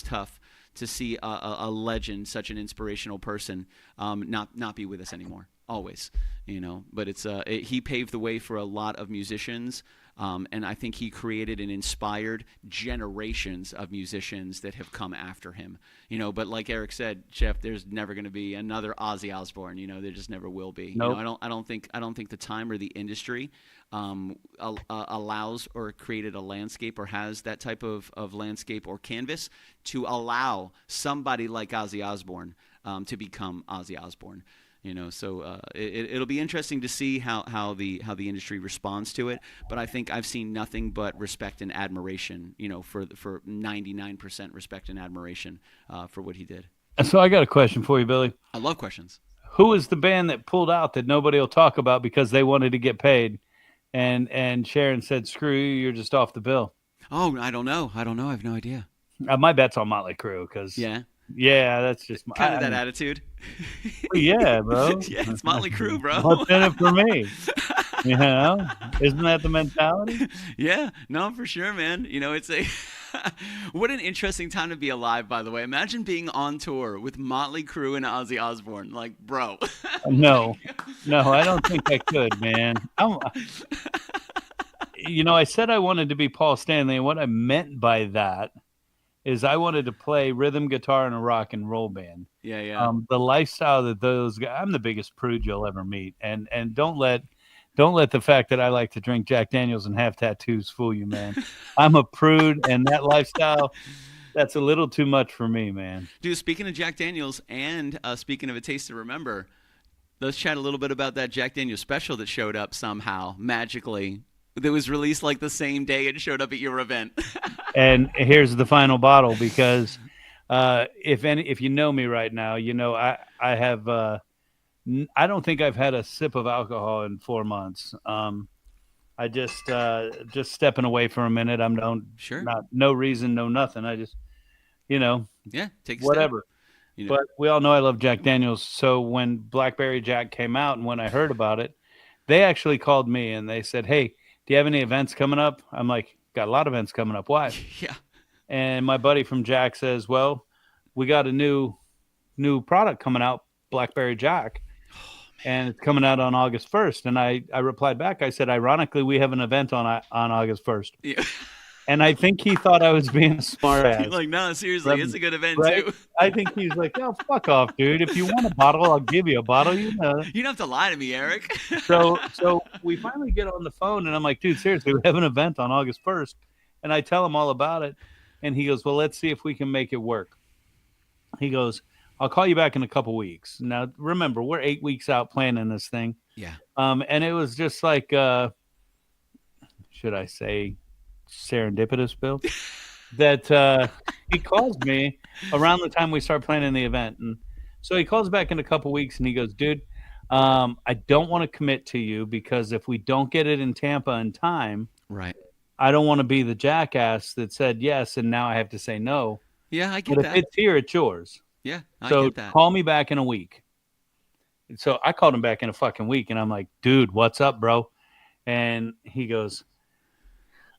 tough to see a legend, such an inspirational person, not be with us anymore. Always, But he paved the way for a lot of musicians. And I think he created and inspired generations of musicians that have come after him. But like Eric said, Jeff, there's never going to be another Ozzy Osbourne. There just never will be. Nope. I don't think the time or the industry allows or created a landscape or has that type of landscape or canvas to allow somebody like Ozzy Osbourne to become Ozzy Osbourne. So it'll be interesting to see how the industry responds to it. But I think I've seen nothing but respect and admiration, for 99% respect and admiration for what he did. So I got a question for you, Billy. I love questions. Who is the band that pulled out that nobody will talk about because they wanted to get paid, and Sharon said, "Screw you, you're just off the bill"? Oh, I don't know. I have no idea. My bet's on Motley Crue because yeah, that's just kind of that attitude. Yeah, bro. Yeah, it's Motley Crue, bro. What's in it for me? Isn't that the mentality? Yeah, no, for sure, man. It's what an interesting time to be alive, by the way. Imagine being on tour with Motley Crue and Ozzy Osbourne. Like, bro. No, I don't think I could, man. I said I wanted to be Paul Stanley, and what I meant by that is I wanted to play rhythm guitar in a rock and roll band. Yeah. The lifestyle that those guys, I'm the biggest prude you'll ever meet. And don't let the fact that I like to drink Jack Daniels and have tattoos fool you, man. I'm a prude, and that lifestyle, that's a little too much for me, man. Dude, speaking of Jack Daniels and speaking of A Taste to Remember, let's chat a little bit about that Jack Daniels special that showed up somehow, magically. That was released like the same day it showed up at your event. And here's the final bottle, because if you know me right now, I have I don't think I've had a sip of alcohol in 4 months. I just stepping away for a minute. I'm no reason, no nothing. I just take a whatever. Step. But we all know I love Jack Daniels. So when Blackberry Jack came out and when I heard about it, they actually called me and they said, "Hey, do you have any events coming up?" I'm like, "Got a lot of events coming up. Why?" Yeah. And my buddy from Jack says, "Well, we got a new product coming out, Blackberry Jack, and it's coming out on August 1st." And I replied back. I said, "Ironically, we have an event on August 1st." Yeah. And I think he thought I was being a smart ass. You're like, no, seriously, it's a good event too. I think he's like, "Oh, fuck off, dude. If you want a bottle, I'll give you a bottle." You don't have to lie to me, Eric. So we finally get on the phone, and I'm like, "Dude, seriously, we have an event on August 1st." And I tell him all about it. And he goes, "Well, let's see if we can make it work." He goes, "I'll call you back in a couple weeks." Now, remember, we're 8 weeks out planning this thing. Yeah. And it was just like, should I say serendipitous, Bill? That he calls me around the time we start planning the event. And so he calls back in a couple weeks and he goes, "Dude, I don't want to commit to you because if we don't get it in Tampa in time, right, I don't want to be the jackass that said yes and now I have to say no." Yeah, I get but that. If it's here, it's yours. Yeah, I so get that. Call me back in a week. So I called him back in a fucking week, and I'm like, "Dude, what's up, bro?" And he goes,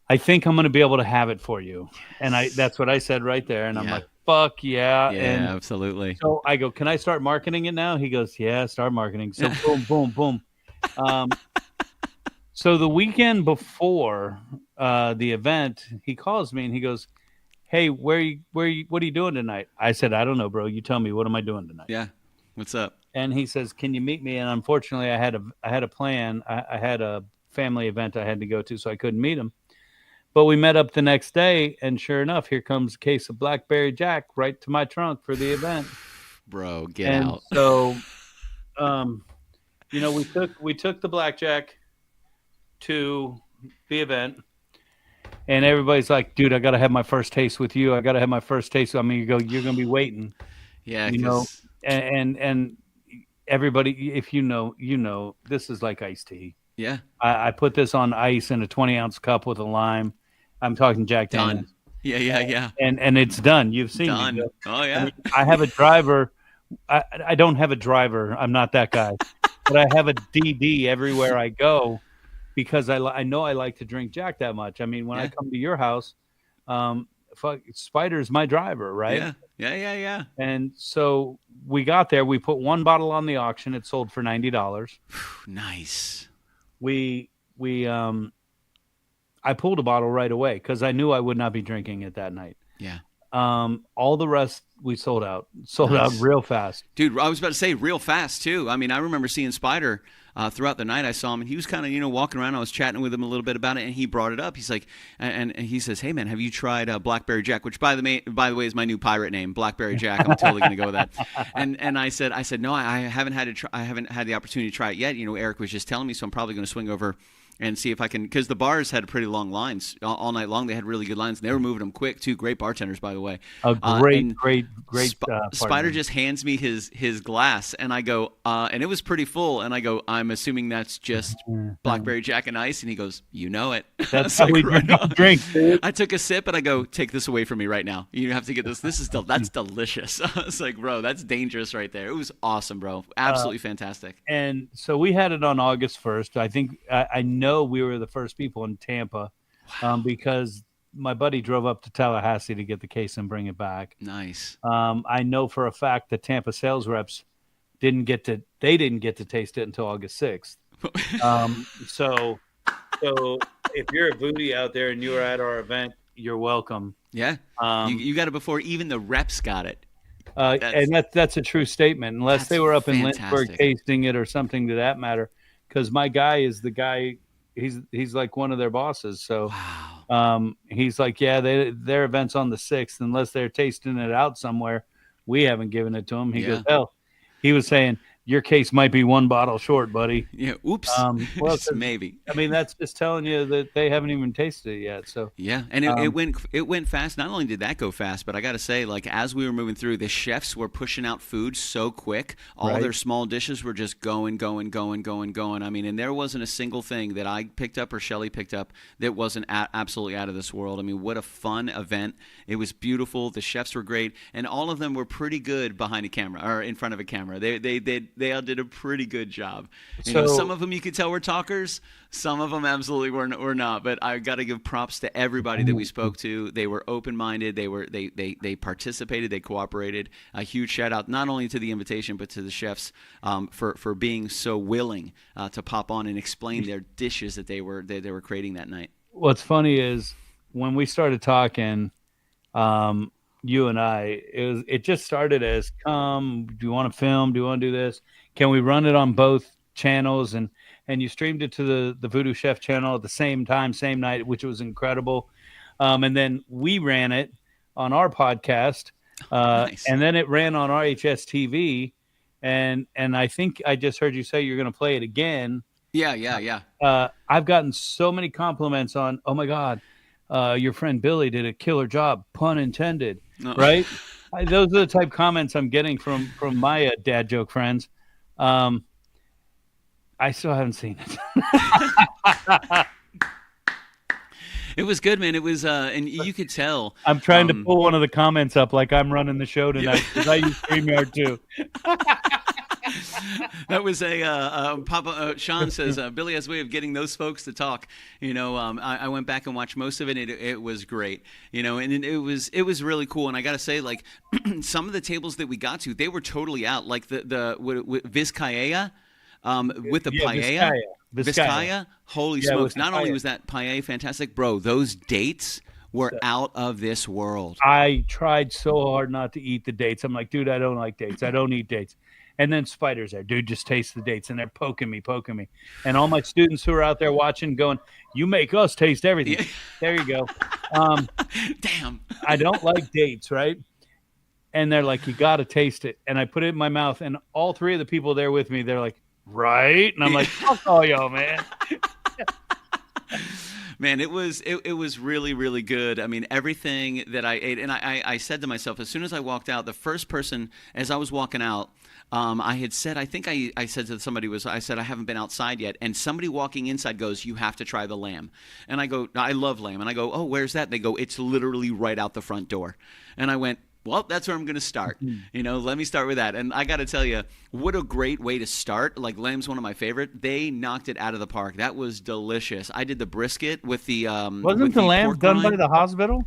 "I think I'm going to be able to have it for you." And that's what I said right there. And I'm like, "Fuck yeah." Yeah, and absolutely. So I go, "Can I start marketing it now?" He goes, "Yeah, start marketing." So boom, boom, boom. So the weekend before the event, he calls me and he goes, "Hey, what are you doing tonight?" I said, "I don't know, bro. You tell me. What am I doing tonight?" Yeah. What's up? And he says, "Can you meet me?" And unfortunately, I had a plan. I had a family event I had to go to, so I couldn't meet him. But we met up the next day, and sure enough, here comes a case of Blackberry Jack right to my trunk for the event. Bro, get And out. so, we took the blackjack to the event, and everybody's like, "Dude, I got to have my first taste with you. I got to have my first taste." I mean, you're going to be waiting. Yeah, and everybody, if you know, this is like iced tea. Yeah. I put this on ice in a 20-ounce cup with a lime. I'm talking Jack Daniels. Done. Yeah. And it's done. You've seen Done. me. Oh, yeah. I mean, I have a driver. I don't have a driver. I'm not that guy. But I have a DD everywhere I go because I know I like to drink Jack that much. I mean, when I come to your house, Spider's my driver, right? Yeah. And so we got there. We put one bottle on the auction. It sold for $90. Nice. I pulled a bottle right away because I knew I would not be drinking it that night. Yeah. All the rest we sold out Nice. real fast. Dude, I was about to say real fast too. I mean, I remember seeing Spider throughout the night. I saw him and he was kind of, walking around. I was chatting with him a little bit about it and he brought it up. He's like, and he says, "Hey man, have you tried Blackberry Jack?" Which by the way is my new pirate name, Blackberry Jack. I'm totally going to go with that. And I said, "No, I haven't had the opportunity to try it yet. Eric was just telling me, so I'm probably going to swing over and see if I can," because the bars had pretty long lines all night long. They had really good lines, and they were moving them quick too. Great bartenders, by the way. Great. Spider just hands me his glass, and I go, and it was pretty full, and I go, "I'm assuming that's just Blackberry Jack and ice," and he goes, "You know it." That's how we drink. Dude. I took a sip, and I go, "Take this away from me right now. You have to get this. That's delicious." I was like, "Bro, that's dangerous right there." It was awesome, bro. Absolutely fantastic. And so we had it on August 1st. I think I know we were the first people in Tampa because my buddy drove up to Tallahassee to get the case and bring it back. Nice. I know for a fact the Tampa sales reps didn't get to taste it until August 6th. So if you're a booty out there and you were at our event, you're welcome. Yeah. You got it before even the reps got it. And that's a true statement, unless they were up in Lynchburg tasting it or something to that matter. Because my guy is the guy. He's like one of their bosses. So he's like, yeah, their event's on the 6th. Unless they're tasting it out somewhere, we haven't given it to them. He goes, hell, he was saying, your case might be one bottle short, buddy. Yeah. Oops. Well, maybe. I mean, that's just telling you that they haven't even tasted it yet. So yeah, and it went fast. Not only did that go fast, but I got to say, like as we were moving through, the chefs were pushing out food so quick. All their small dishes were just going. I mean, and there wasn't a single thing that I picked up or Shelly picked up that wasn't absolutely out of this world. I mean, what a fun event! It was beautiful. The chefs were great, and all of them were pretty good behind a camera or in front of a camera. They all did a pretty good job. Some of them you could tell were talkers. Some of them absolutely were not. But I got to give props to everybody that we spoke to. They were open-minded. They participated. They cooperated. A huge shout out not only to the invitation but to the chefs for being so willing to pop on and explain their dishes that they were creating that night. What's funny is when we started talking. You and I, it just started as, do you want to film? Do you want to do this? Can we run it on both channels? And you streamed it to the Voodoo Chef channel at the same time, same night, which was incredible. And then we ran it on our podcast. Nice. And then it ran on RHS TV. And I think I just heard you say you're going to play it again. Yeah. I've gotten so many compliments on, oh my God, your friend Billy did a killer job, pun intended. No. Right? Those are the type comments I'm getting from my dad joke friends. I still haven't seen it. It was good, man. It was, and you could tell. I'm trying to pull one of the comments up like I'm running the show tonight because I use StreamYard too. That was Papa Sean says Billy has a way of getting those folks to talk. I went back and watched most of it. It was great. And it was really cool. And I got to say, like some of the tables that we got to, they were totally out. Like the Vizcaya with the paella. Vizcaya. Holy smokes! Not only was that paella fantastic, bro. Those dates were out of this world. I tried so hard not to eat the dates. I'm like, dude, I don't like dates. I don't eat dates. And then Spider's there, dude, just taste the dates. And they're poking me. And all my students who are out there watching going, you make us taste everything. Yeah. There you go. Damn. I don't like dates, right? And they're like, you got to taste it. And I put it in my mouth. And all three of the people there with me, they're like, right? And I'm like, fuck all y'all, man. Man, it was really, really good. I mean, everything that I ate, and I said to myself, as soon as I walked out, the first person, as I was walking out, I had said, I think I said to somebody, I said, I haven't been outside yet. And somebody walking inside goes, you have to try the lamb. And I go, I love lamb. And I go, oh, where's that? And they go, it's literally right out the front door. And I went, well, that's where I'm going to start. Let me start with that. And I got to tell you, what a great way to start. Like, lamb's one of my favorite. They knocked it out of the park. That was delicious. I did the brisket with the Wasn't the lamb done by the hospital?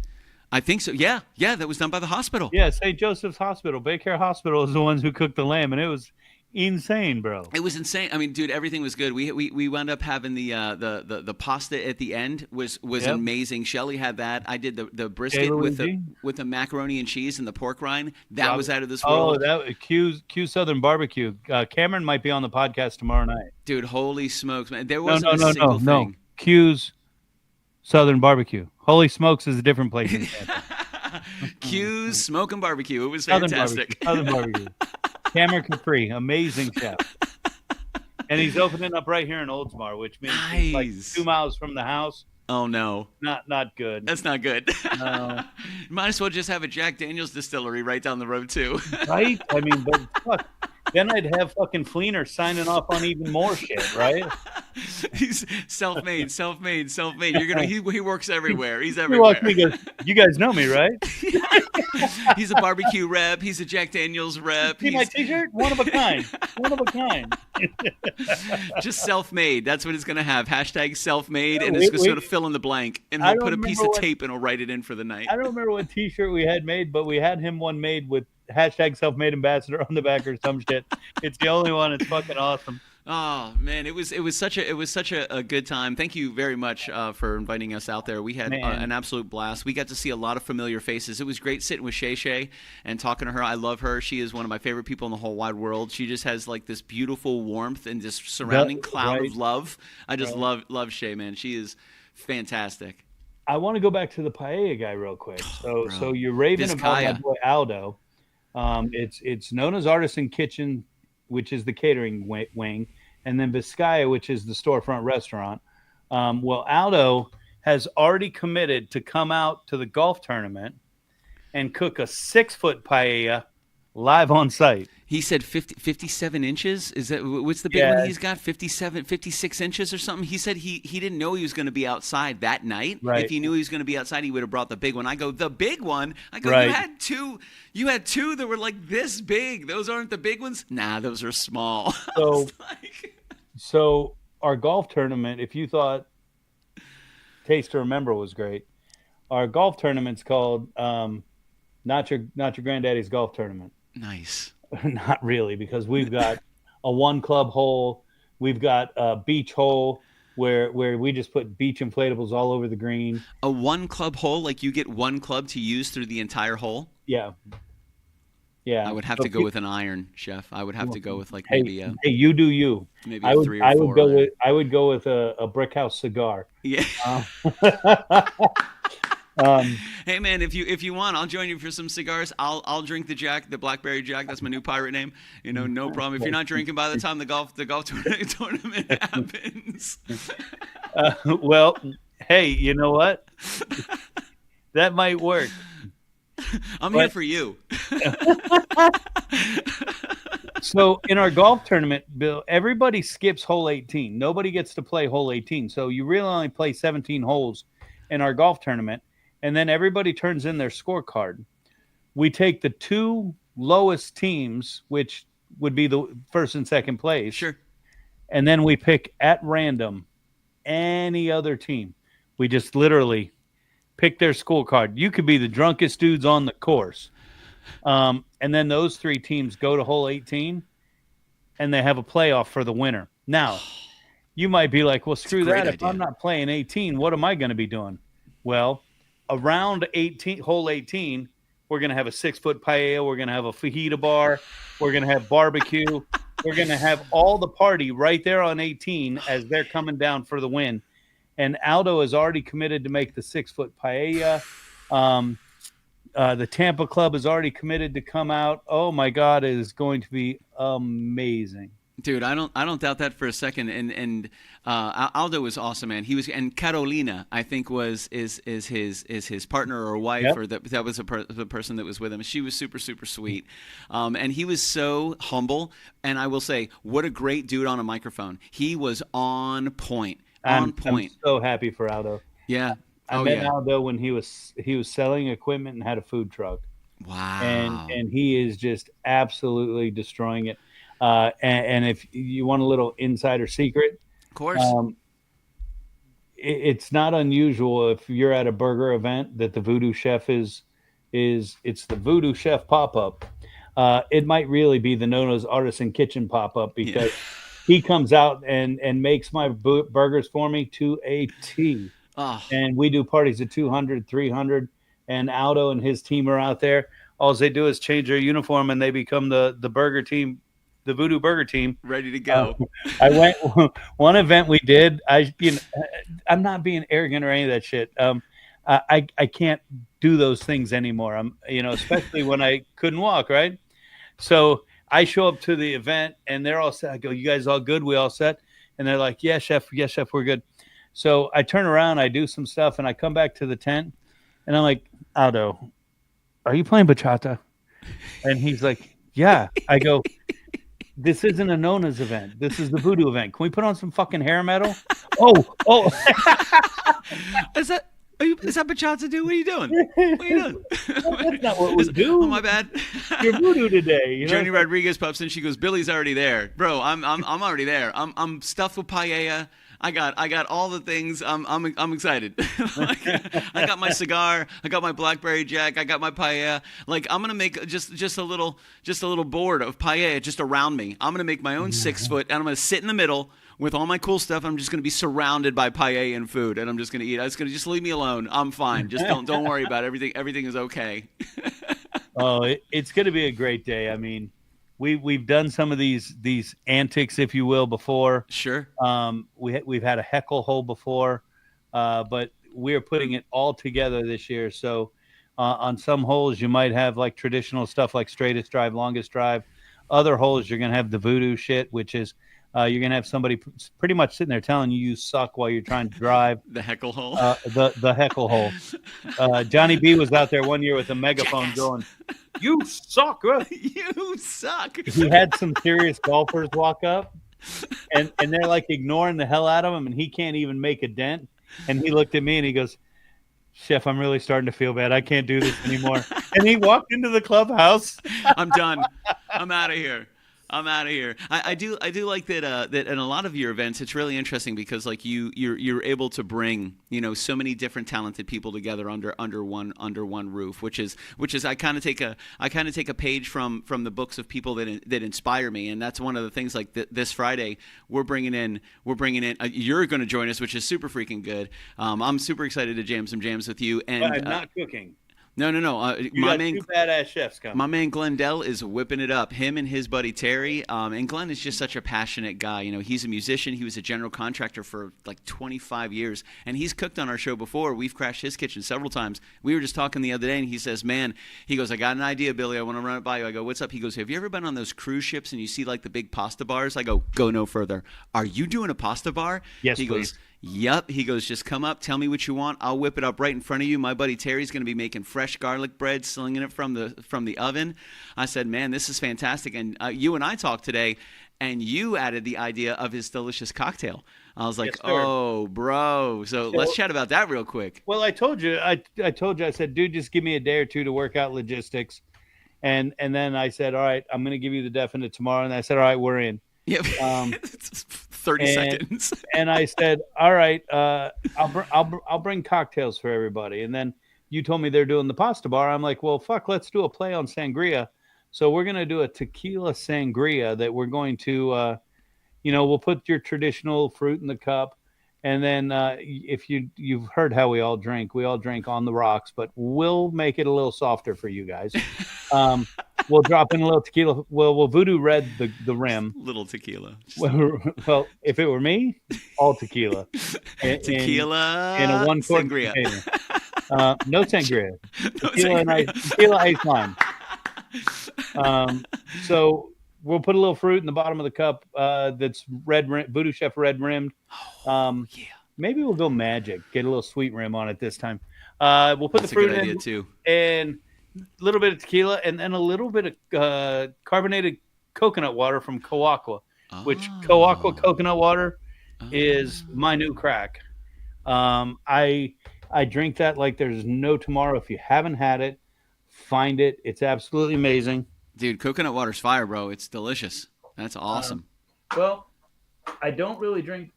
I think so. Yeah, that was done by the hospital. Yeah, St. Joseph's Hospital. Baycare Hospital is the ones who cooked the lamb, and it was insane, bro. It was insane. I mean, dude, everything was good. We wound up having the pasta at the end was amazing. Shelly had that. I did the brisket with the macaroni and cheese and the pork rind. That was out of this world. Oh, that Q Southern Barbecue. Cameron might be on the podcast tomorrow night. Dude, holy smokes, man! There wasn't a single thing. No. Q's Southern Barbecue. Holy Smokes is a different place in Tampa. Q's Smoke and Barbecue. It was fantastic. Southern Barbecue. Cameron Capri, amazing chef. And he's opening up right here in Oldsmar, which means he's like 2 miles from the house. Oh, no. Not good. That's not good. No. Might as well just have a Jack Daniels distillery right down the road, too. Right? I mean, but fuck. Then I'd have fucking Fleener signing off on even more shit, right? He's self-made. He works everywhere. He's everywhere. He goes, you guys know me, right? He's a barbecue rep. He's a Jack Daniels rep. See my T-shirt? One of a kind. Just self-made. That's what it's going to have. Hashtag self-made, and it's going to sort of fill in the blank. And he'll put a piece of tape and he'll write it in for the night. I don't remember what T-shirt we had made, but we had him one made with hashtag self-made ambassador on the back or some shit. It's the only one. It's fucking awesome. Oh man, it was such a good time. Thank you very much for inviting us out there. We had an absolute blast. We got to see a lot of familiar faces. It was great sitting with Shay Shay and talking to her. I love her. She is one of my favorite people in the whole wide world. She just has like this beautiful warmth and this surrounding cloud of love. I just love Shay, man. She is fantastic. I want to go back to the paella guy real quick. So you're raving about my boy Aldo. It's known as Artisan Kitchen, which is the catering wing, and then Vizcaya, which is the storefront restaurant. Well, Aldo has already committed to come out to the golf tournament and cook a 6-foot paella live on site. He said 57 inches. Is that what's the big one he's got? 56 inches or something. He said he didn't know he was going to be outside that night. Right. If he knew he was going to be outside, he would have brought the big one. I go, the big one? I go, right. You had two that were like this big. Those aren't the big ones? Nah, those are small. So our golf tournament, if you thought Taste to Remember was great, our golf tournament's called Not Your Granddaddy's Golf Tournament. Nice. Not really, because we've got a 1-club hole. We've got a beach hole where we just put beach inflatables all over the green. A 1-club hole? Like you get 1 club to use through the entire hole? Yeah. I would have to go with an iron, Chef. I would have to go with like maybe Hey, you do you. Maybe a 3 or 4. I would go with a brick house cigar. Yeah. Hey man, if you want, I'll join you for some cigars. I'll drink the Blackberry Jack. That's my new pirate name. No problem. If you're not drinking by the time the golf tournament happens. Well, hey, you know what? That might work. I'm here for you. So in our golf tournament, Bill, everybody skips hole 18. Nobody gets to play hole 18. So you really only play 17 holes in our golf tournament. And then everybody turns in their scorecard. We take the 2 lowest teams, which would be the first and second place. Sure. And then we pick at random any other team. We just literally pick their scorecard. You could be the drunkest dudes on the course. And then those 3 teams go to hole 18, and they have a playoff for the winner. Now, you might be like, well, screw that. If I'm not playing 18, what am I going to be doing? Well, around hole 18, We're going to have a 6-foot paella. We're going to have a fajita bar. We're going to have barbecue. We're going to have all the party right there on 18 as they're coming down for the win. And Aldo has already committed to make the 6-foot paella. The Tampa Club is already committed to come out. Oh my God, it is going to be amazing. Dude, I don't doubt that for a second. And Aldo was awesome, man. He was, and Carolina, I think, is his partner or wife, Yep. or that was the person that was with him. She was super super sweet, and he was so humble. And I will say, what a great dude on a microphone. He was on point. On point. I'm so happy for Aldo. Yeah. I met Aldo when he was selling equipment and had a food truck. Wow. And he is just absolutely destroying it. And if you want a little insider secret, Of course. It's not unusual if you're at a burger event that the Voodoo Chef it's the Voodoo Chef pop-up. It might really be the Nono's Artisan Kitchen pop-up because he comes out and makes my burgers for me to a T. Oh. And we do parties at 200, 300, and Aldo and his team are out there. All they do is change their uniform and they become the burger team, the Voodoo Burger Team. Ready to go. I went one event we did. I'm not being arrogant or any of that shit. I can't do those things anymore. Especially when I couldn't walk, right? So I show up to the event and they're all set. I go, "You guys all good? We all set?" And they're like, "Yeah, chef, we're good." So I turn around, I do some stuff, and I come back to the tent, and I'm like, "Aldo, are you playing bachata?" And he's like, "Yeah." I go, "This isn't a Nona's event. This is the Voodoo event. Can we put on some fucking hair metal?" Oh. Is that bachata, dude? What are you doing? What are you doing? That's not what we do. Oh, my bad. You're Voodoo today. Joni Rodriguez pops in. She goes, "Billy's already there, bro. I'm already there. I'm stuffed with paella. I got all the things. I'm excited. I got my cigar. I got my blackberry jack. I got my paella. Like, I'm gonna make just a little board of paella just around me. I'm gonna make my own 6-foot, and I'm gonna sit in the middle with all my cool stuff. I'm just gonna be surrounded by paella and food, and I'm just gonna eat. It's gonna just leave me alone. I'm fine. Just don't worry about it. Everything is okay." It's gonna be a great day. I mean, we've done some of these antics, if you will, before. Sure. We've had a heckle hole before, but we're putting it all together this year. So on some holes you might have like traditional stuff like straightest drive, longest drive. Other holes you're gonna have the voodoo shit, which is you're gonna have somebody pretty much sitting there telling you suck while you're trying to drive. The heckle hole. The heckle hole. Johnny B was out there one year with a megaphone going, "You suck, huh? You suck." He had some serious golfers walk up, and they're like ignoring the hell out of him, and he can't even make a dent. And he looked at me and he goes, "Chef, I'm really starting to feel bad. I can't do this anymore." And he walked into the clubhouse. I'm done. I'm out of here. I do like that that in a lot of your events it's really interesting because like you're able to bring so many different talented people together under one roof, which is I kind of take a page from the books of people that inspire me, and that's one of the things. Like this Friday we're bringing in you're going to join us, which is super freaking good. I'm super excited to jam some jams with you. And I'm not cooking. No. You got two badass chefs coming. My man Glenn Dell is whipping it up. Him and his buddy Terry. And Glenn is just such a passionate guy. He's a musician. He was a general contractor for like 25 years, and he's cooked on our show before. We've crashed his kitchen several times. We were just talking the other day, and he says, "Man," he goes, "I got an idea, Billy. I want to run it by you." I go, "What's up?" He goes, "Have you ever been on those cruise ships and you see like the big pasta bars?" I go no further. "Are you doing a pasta bar?" Yes, he please. goes, "Yep." He goes, "Just come up, tell me what you want. I'll whip it up right in front of you. My buddy Terry's going to be making fresh garlic bread, slinging it from the oven." I said, "Man, this is fantastic." And you and I talked today, and you added the idea of his delicious cocktail. I was like, Yes, sir. "Oh, bro." So let's chat about that real quick. Well, I told you, I said, "Dude, just give me a day or two to work out logistics." And then I said, "All right, I'm going to give you the definite tomorrow." And I said, "All right, we're in." Yep. 30 seconds. And I said, "All right, I'll bring cocktails for everybody." And then you told me they're doing the pasta bar. I'm like, "Well, fuck, let's do a play on sangria." So we're going to do a tequila sangria that we're going to, we'll put your traditional fruit in the cup, And then if you've heard how we all drink on the rocks, but we'll make it a little softer for you guys. We'll drop in a little tequila. We'll voodoo red the rim. Little tequila. Well, if it were me, all tequila. Tequila in a 1 quart sangria. container. No sangria. No Tequila ice lime. So we'll put a little fruit in the bottom of the cup that's Voodoo Chef red rimmed. Yeah. Maybe we'll go magic. Get a little sweet rim on it this time. We'll put That's the fruit a good in idea too. and a little bit of tequila and then a little bit of carbonated coconut water from Coaqua, which Coaqua coconut water is my new crack. I drink that like there's no tomorrow. If you haven't had it, find it. It's absolutely amazing. Dude, coconut water's fire, bro. It's delicious. That's awesome. Well, I don't really drink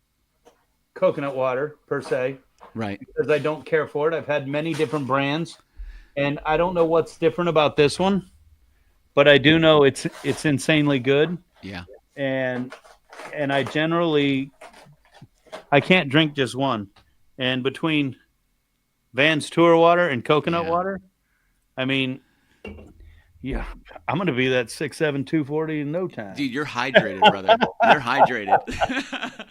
coconut water per se. Right. Because I don't care for it. I've had many different brands, and I don't know what's different about this one, but I do know it's insanely good. Yeah. And I can't drink just one. And between Van's Tour water and coconut water, I mean, yeah, I'm gonna be that 6'7", 240 in no time. Dude, you're hydrated, brother. You're hydrated.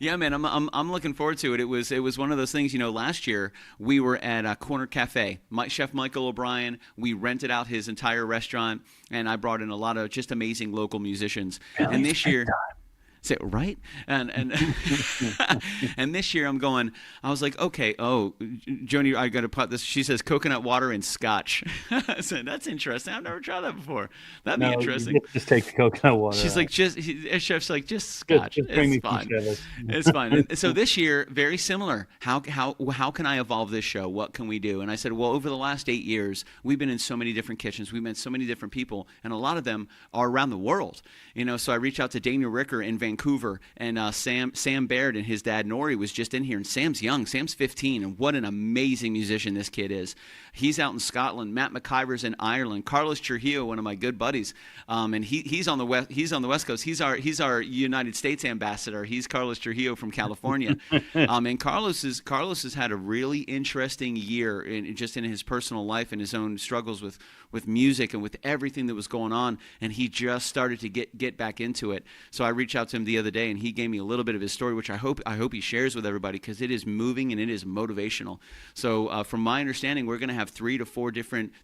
Yeah, man, I'm looking forward to it. It was one of those things. Last year we were at a Corner Cafe. Chef Michael O'Brien. We rented out his entire restaurant, and I brought in a lot of just amazing local musicians. And this year. Right? And and this year I was like, okay, Joni, I got to put this. She says coconut water and scotch. I said, that's interesting. I've never tried that before. That'd be interesting. Just take the coconut water. She's like, chef's like, just scotch. Just bring it's fine. It's fine. And so this year, very similar. How can I evolve this show? What can we do? And I said, well, over the last 8 years, we've been in so many different kitchens. We've met so many different people, and a lot of them are around the world. So I reached out to Daniel Ricker in Vancouver, and Sam Baird and his dad Nori was just in here, and Sam's young. Sam's 15, and what an amazing musician this kid is. He's out in Scotland. Matt McIver's in Ireland. Carlos Trujillo, one of my good buddies, and he's on the west. He's on the West Coast. He's our United States ambassador. He's Carlos Trujillo from California, and Carlos has had a really interesting year in his personal life and his own struggles with music and with everything that was going on, and he just started to get back into it. So I reached out to him the other day, and he gave me a little bit of his story, which I hope he shares with everybody, because it is moving and it is motivational. So from my understanding, we're going to have 3 to 4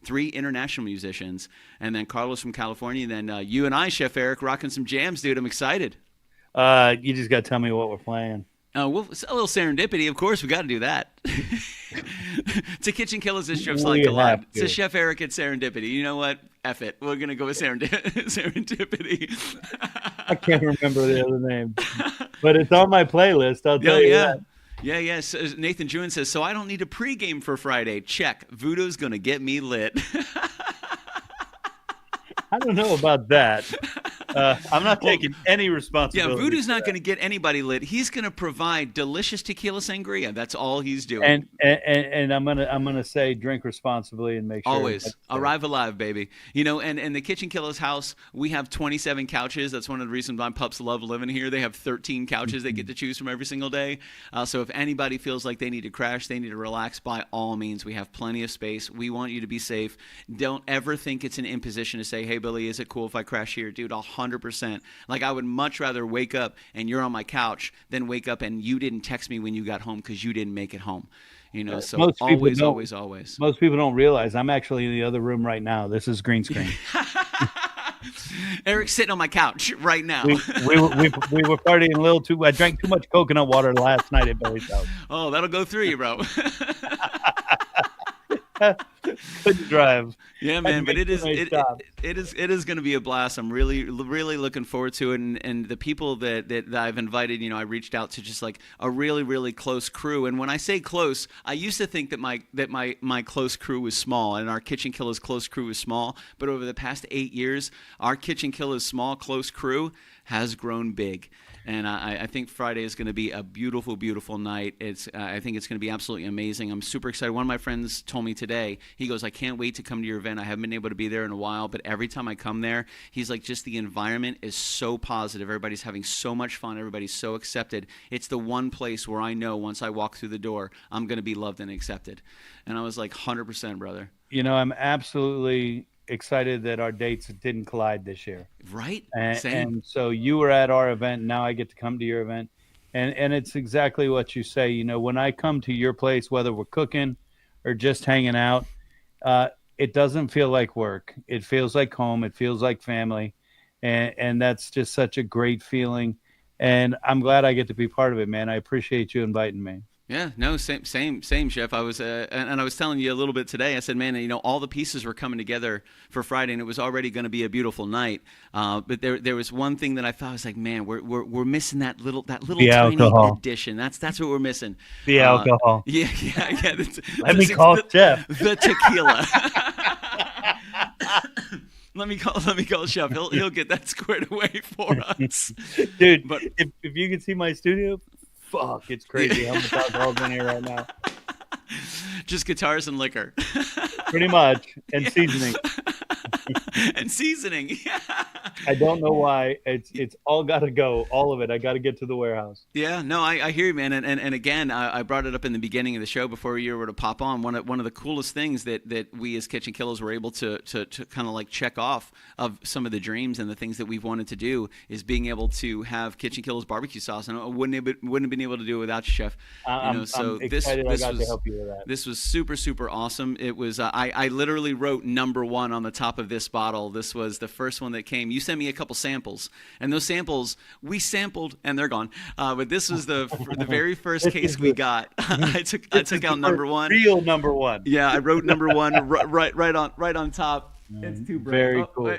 three international musicians, and then Carlos from California, and then you and I, Chef Eric, rocking some jams, dude. I'm excited. You just got to tell me what we're playing. Well, it's a little serendipity, of course. We got to do that. To KitchenKillaz, this Chef's like a lot. It's a Chef Eric at Serendipity. You know what? F it. We're gonna go with Serendipity. I can't remember the other name, but it's on my playlist. I'll tell you that. Yeah, yes. Nathan Jewin says, so I don't need a pregame for Friday. Check. Voodoo's gonna get me lit. I don't know about that. I'm not taking any responsibility. Yeah, Voodoo's not going to get anybody lit. He's going to provide delicious tequila sangria. That's all he's doing. And I'm gonna say drink responsibly and make sure. Always arrive alive, baby. And the KitchenKillaz house, we have 27 couches. That's one of the reasons my pups love living here. They have 13 couches they get to choose from every single day. So if anybody feels like they need to crash, they need to relax, by all means, we have plenty of space. We want you to be safe. Don't ever think it's an imposition to say, hey, Billy, is it cool if I crash here? Dude, 100%. Like, I would much rather wake up and you're on my couch than wake up and you didn't text me when you got home because you didn't make it home. So always. Most people don't realize I'm actually in the other room right now. This is green screen. Eric's sitting on my couch right now. We were partying a little too. I drank too much coconut water last night at Billy's house. Oh, that'll go through you, bro. Couldn't drive. Yeah, man, but it is going to be a blast. I'm really looking forward to it, and the people that I've invited, I reached out to just like a really, really close crew. And when I say close, I used to think that my close crew was small, and our KitchenKillaz close crew was small. But over the past 8 years, our KitchenKillaz small close crew has grown big. And I think Friday is going to be a beautiful, beautiful night. I think it's going to be absolutely amazing. I'm super excited. One of my friends told me today, He goes, I can't wait to come to your event. I haven't been able to be there in a while, but every time I come there, he's like, just the environment is so positive. Everybody's having so much fun. Everybody's so accepted. It's the one place where I know once I walk through the door, I'm going to be loved and accepted. And I was like, 100%, brother. You know, I'm absolutely excited that our dates didn't collide this year. Right? Same. Same. And so you were at our event. Now I get to come to your event. And it's exactly what you say. You know, when I come to your place, whether we're cooking or just hanging out, it doesn't feel like work. It feels like home. It feels like family. And that's just such a great feeling. And I'm glad I get to be part of it, man. I appreciate you inviting me. Yeah, no, same, Chef. I was, and I was telling you a little bit today. I said, man, you know, all the pieces were coming together for Friday, and it was already going to be a beautiful night. But there was one thing that I thought, I was like, man, we're missing that little tiny alcohol. addition. That's what we're missing. The alcohol. Yeah. Let me call Jeff. The tequila. Let me call Chef. He'll get that squared away for us, dude. But if you can see my studio. Fuck, it's crazy how much alcohol's in here right now. Just guitars and liquor. Pretty much. And seasoning. And seasoning. Yeah. I don't know why. It's all got to go. All of it. I got to get to the warehouse. Yeah, no, I hear you, man. And again, I brought it up in the beginning of the show before you were to pop on. One of the coolest things that we as Kitchen Killaz were able to kind of like check off of some of the dreams and the things that we've wanted to do is being able to have Kitchen Killaz barbecue sauce. And I wouldn't have been able to do it without you, Chef. I'm excited I got to help you with that. This was super, super awesome. It was I literally wrote #1 on the top of this bottle. This was the first one that came. You sent me a couple samples, and those samples we sampled, and they're gone. But this was the very first case we got. I took out #1. Real #1. Yeah, I wrote #1 right on top. It's too bright. Very cool.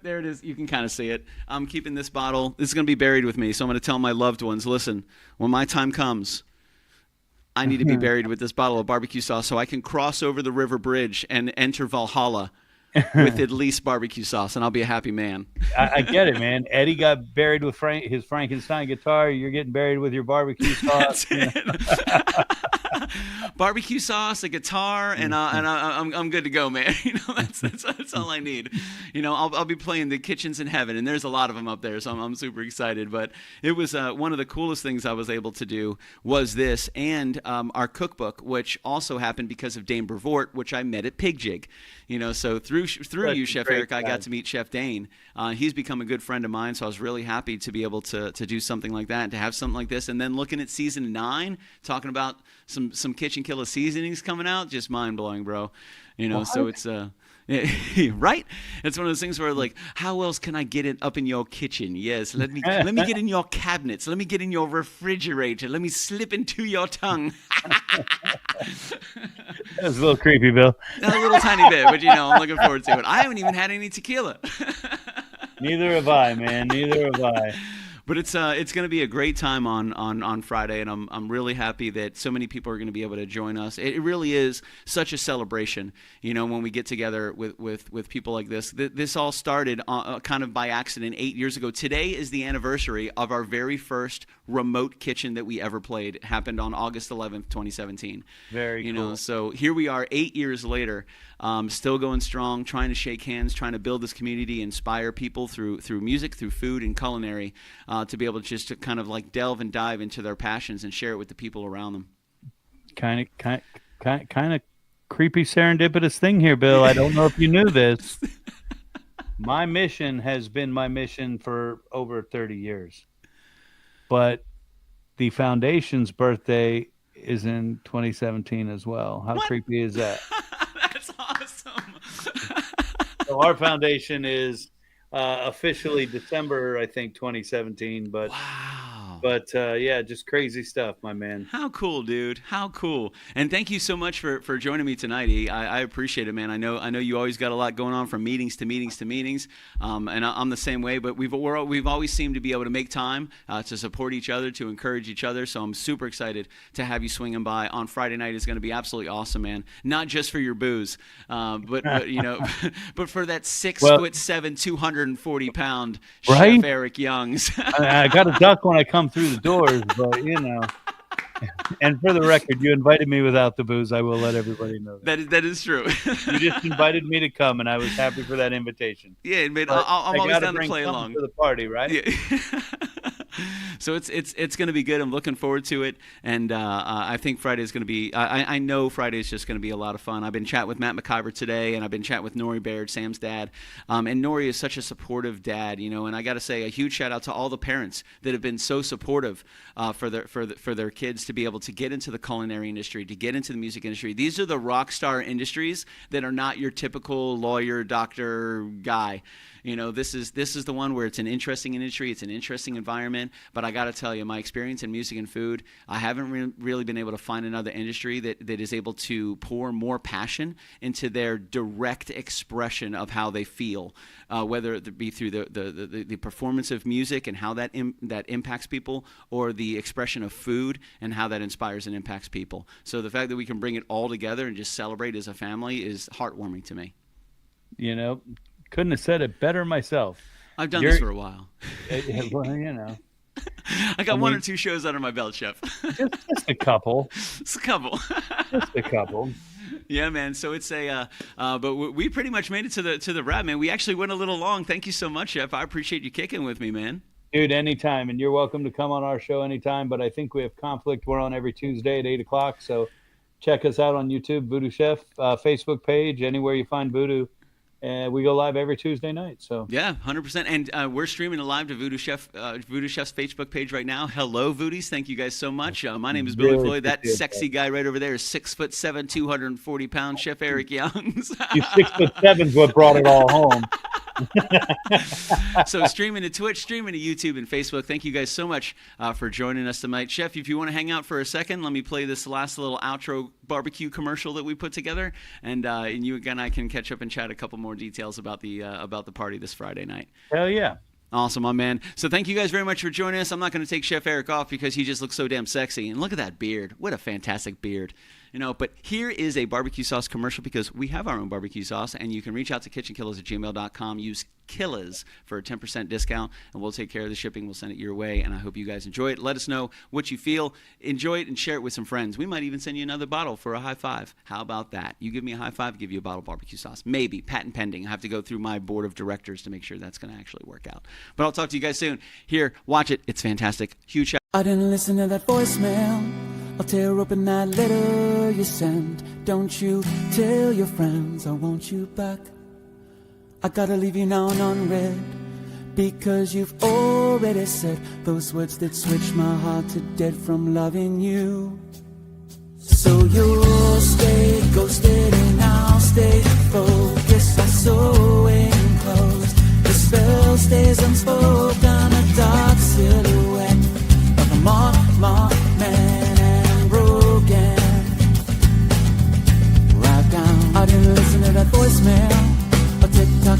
There it is. You can kind of see it. I'm keeping this bottle. This is going to be buried with me, so I'm going to tell my loved ones, listen, when my time comes, I need to be buried with this bottle of barbecue sauce so I can cross over the river bridge and enter Valhalla with at least barbecue sauce, and I'll be a happy man. I get it, man. Eddie got buried with his Frankenstein guitar. You're getting buried with your barbecue sauce. Barbecue sauce, a guitar, and I'm good to go, man. You know, that's all I need. You know, I'll be playing the kitchens in heaven, and there's a lot of them up there, so I'm super excited. But it was one of the coolest things I was able to do was this, and our cookbook, which also happened because of Dane Brevoort, which I met at Pig Jig. You know, so through you, Chef Eric, guy. I got to meet Chef Dane. He's become a good friend of mine, so I was really happy to be able to do something like that and to have something like this. And then looking at season 9, talking about some Kitchen Killaz seasonings coming out, just mind blowing, bro. You know, so it's right. It's one of those things where like, how else can I get it up in your kitchen? Yes, let me get in your cabinets. Let me get in your refrigerator. Let me slip into your tongue. That was a little creepy, Bill. A little tiny bit, but you know, I'm looking forward to it. I haven't even had any tequila. Neither have I, man. Neither have I. But it's going to be a great time on Friday, and I'm really happy that so many people are going to be able to join us. It really is such a celebration, you know, when we get together with people like this. This all started kind of by accident 8 years ago. Today is the anniversary of our very first remote kitchen that we ever played. It happened on August 11th, 2017. Very cool. You know, so here we are 8 years later. Still going strong, trying to shake hands, trying to build this community, inspire people through music, through food and culinary, to be able to just to kind of like delve and dive into their passions and share it with the people around them. Kind of creepy serendipitous thing here, Bill. I don't know if you knew this. My mission has been my mission for over 30 years. But the foundation's birthday is in 2017 as well. How creepy is that? That's awesome. So our foundation is officially December, I think, 2017. But wow. But yeah, just crazy stuff, my man. How cool, dude. How cool. And thank you so much for joining me tonight, E. I appreciate it, man. I know you always got a lot going on from meetings to meetings to meetings. And I'm the same way, but we've always seemed to be able to make time to support each other, to encourage each other. So I'm super excited to have you swinging by on Friday night. It's going to be absolutely awesome, man. Not just for your booze, but you know, but for that 6'7", 240-pound right? Chef Eric Youngs. I got a duck when I come through the doors, but you know, And for the record, you invited me without the booze. I will let everybody know that. That is true. You just invited me to come, and I was happy for that invitation. Yeah, man, But I'm I always gotta down to bring play something along. to the party, right? Yeah. So it's going to be good. I'm looking forward to it, and I think Friday is going to be. I know Friday is just going to be a lot of fun. I've been chatting with Matt McIver today, and I've been chatting with Nori Baird, Sam's dad, and Nori is such a supportive dad, you know. And I got to say a huge shout out to all the parents that have been so supportive for their kids to be able to get into the culinary industry, to get into the music industry. These are the rock star industries that are not your typical lawyer, doctor guy. You know, this is the one where it's an interesting industry, it's an interesting environment. But I got to tell you, my experience in music and food, I haven't really been able to find another industry that is able to pour more passion into their direct expression of how they feel, whether it be through the performance of music and how that impacts people, or the expression of food and how that inspires and impacts people. So the fact that we can bring it all together and just celebrate as a family is heartwarming to me. You know, couldn't have said it better myself. I've done this for a while. Well, you know. I got one or two shows under my belt, Chef. Just a couple. Just a couple. Just a couple. Yeah, man. So it's but we pretty much made it to the wrap, man. We actually went a little long. Thank you so much, Chef. I appreciate you kicking with me, man. Dude, anytime. And you're welcome to come on our show anytime. But I think we have conflict. We're on every Tuesday at 8 o'clock. So check us out on YouTube, Voodoo Chef, Facebook page, anywhere you find Voodoo. And we go live every Tuesday night. So yeah, 100%. And we're streaming live to Voodoo Chef's Facebook page right now. Hello, Voodies. Thank you guys so much. My name is Billy Floyd. That sexy guy right over there is 6'7", 240 pounds, Chef Eric Youngs. You 6'7" is what brought it all home. So streaming to Twitch, streaming to YouTube and Facebook. Thank you guys so much for joining us tonight. Chef, if you want to hang out for a second, let me play this last little outro barbecue commercial that we put together, and you and I can catch up and chat a couple more details about the party this Friday night. Hell yeah. Awesome, my man. So thank you guys very much for joining us. I'm not going to take Chef Eric off because he just looks so damn sexy. And look at that beard. What a fantastic beard. You know, but here is a barbecue sauce commercial because we have our own barbecue sauce, and you can reach out to kitchenkillaz@gmail.com. Use Killaz for a 10% discount, and we'll take care of the shipping. We'll send it your way, and I hope you guys enjoy it. Let us know what you feel. Enjoy it and share it with some friends. We might even send you another bottle for a high five. How about that? You give me a high five, give you a bottle of barbecue sauce. Maybe. Patent pending. I have to go through my board of directors to make sure that's going to actually work out. But I'll talk to you guys soon. Here, watch it. It's fantastic. Huge shout. I didn't listen to that voicemail. I'll tear open that letter you send. Don't you tell your friends I want you back. I gotta leave you now unread, because you've already said those words that switch my heart to dead from loving you. So you'll stay ghosted and I'll stay focused. I so enclosed. The spell stays unspoken. A dark silhouette of a marked man and broken. Right down. I didn't listen to that voicemail. A tick-tock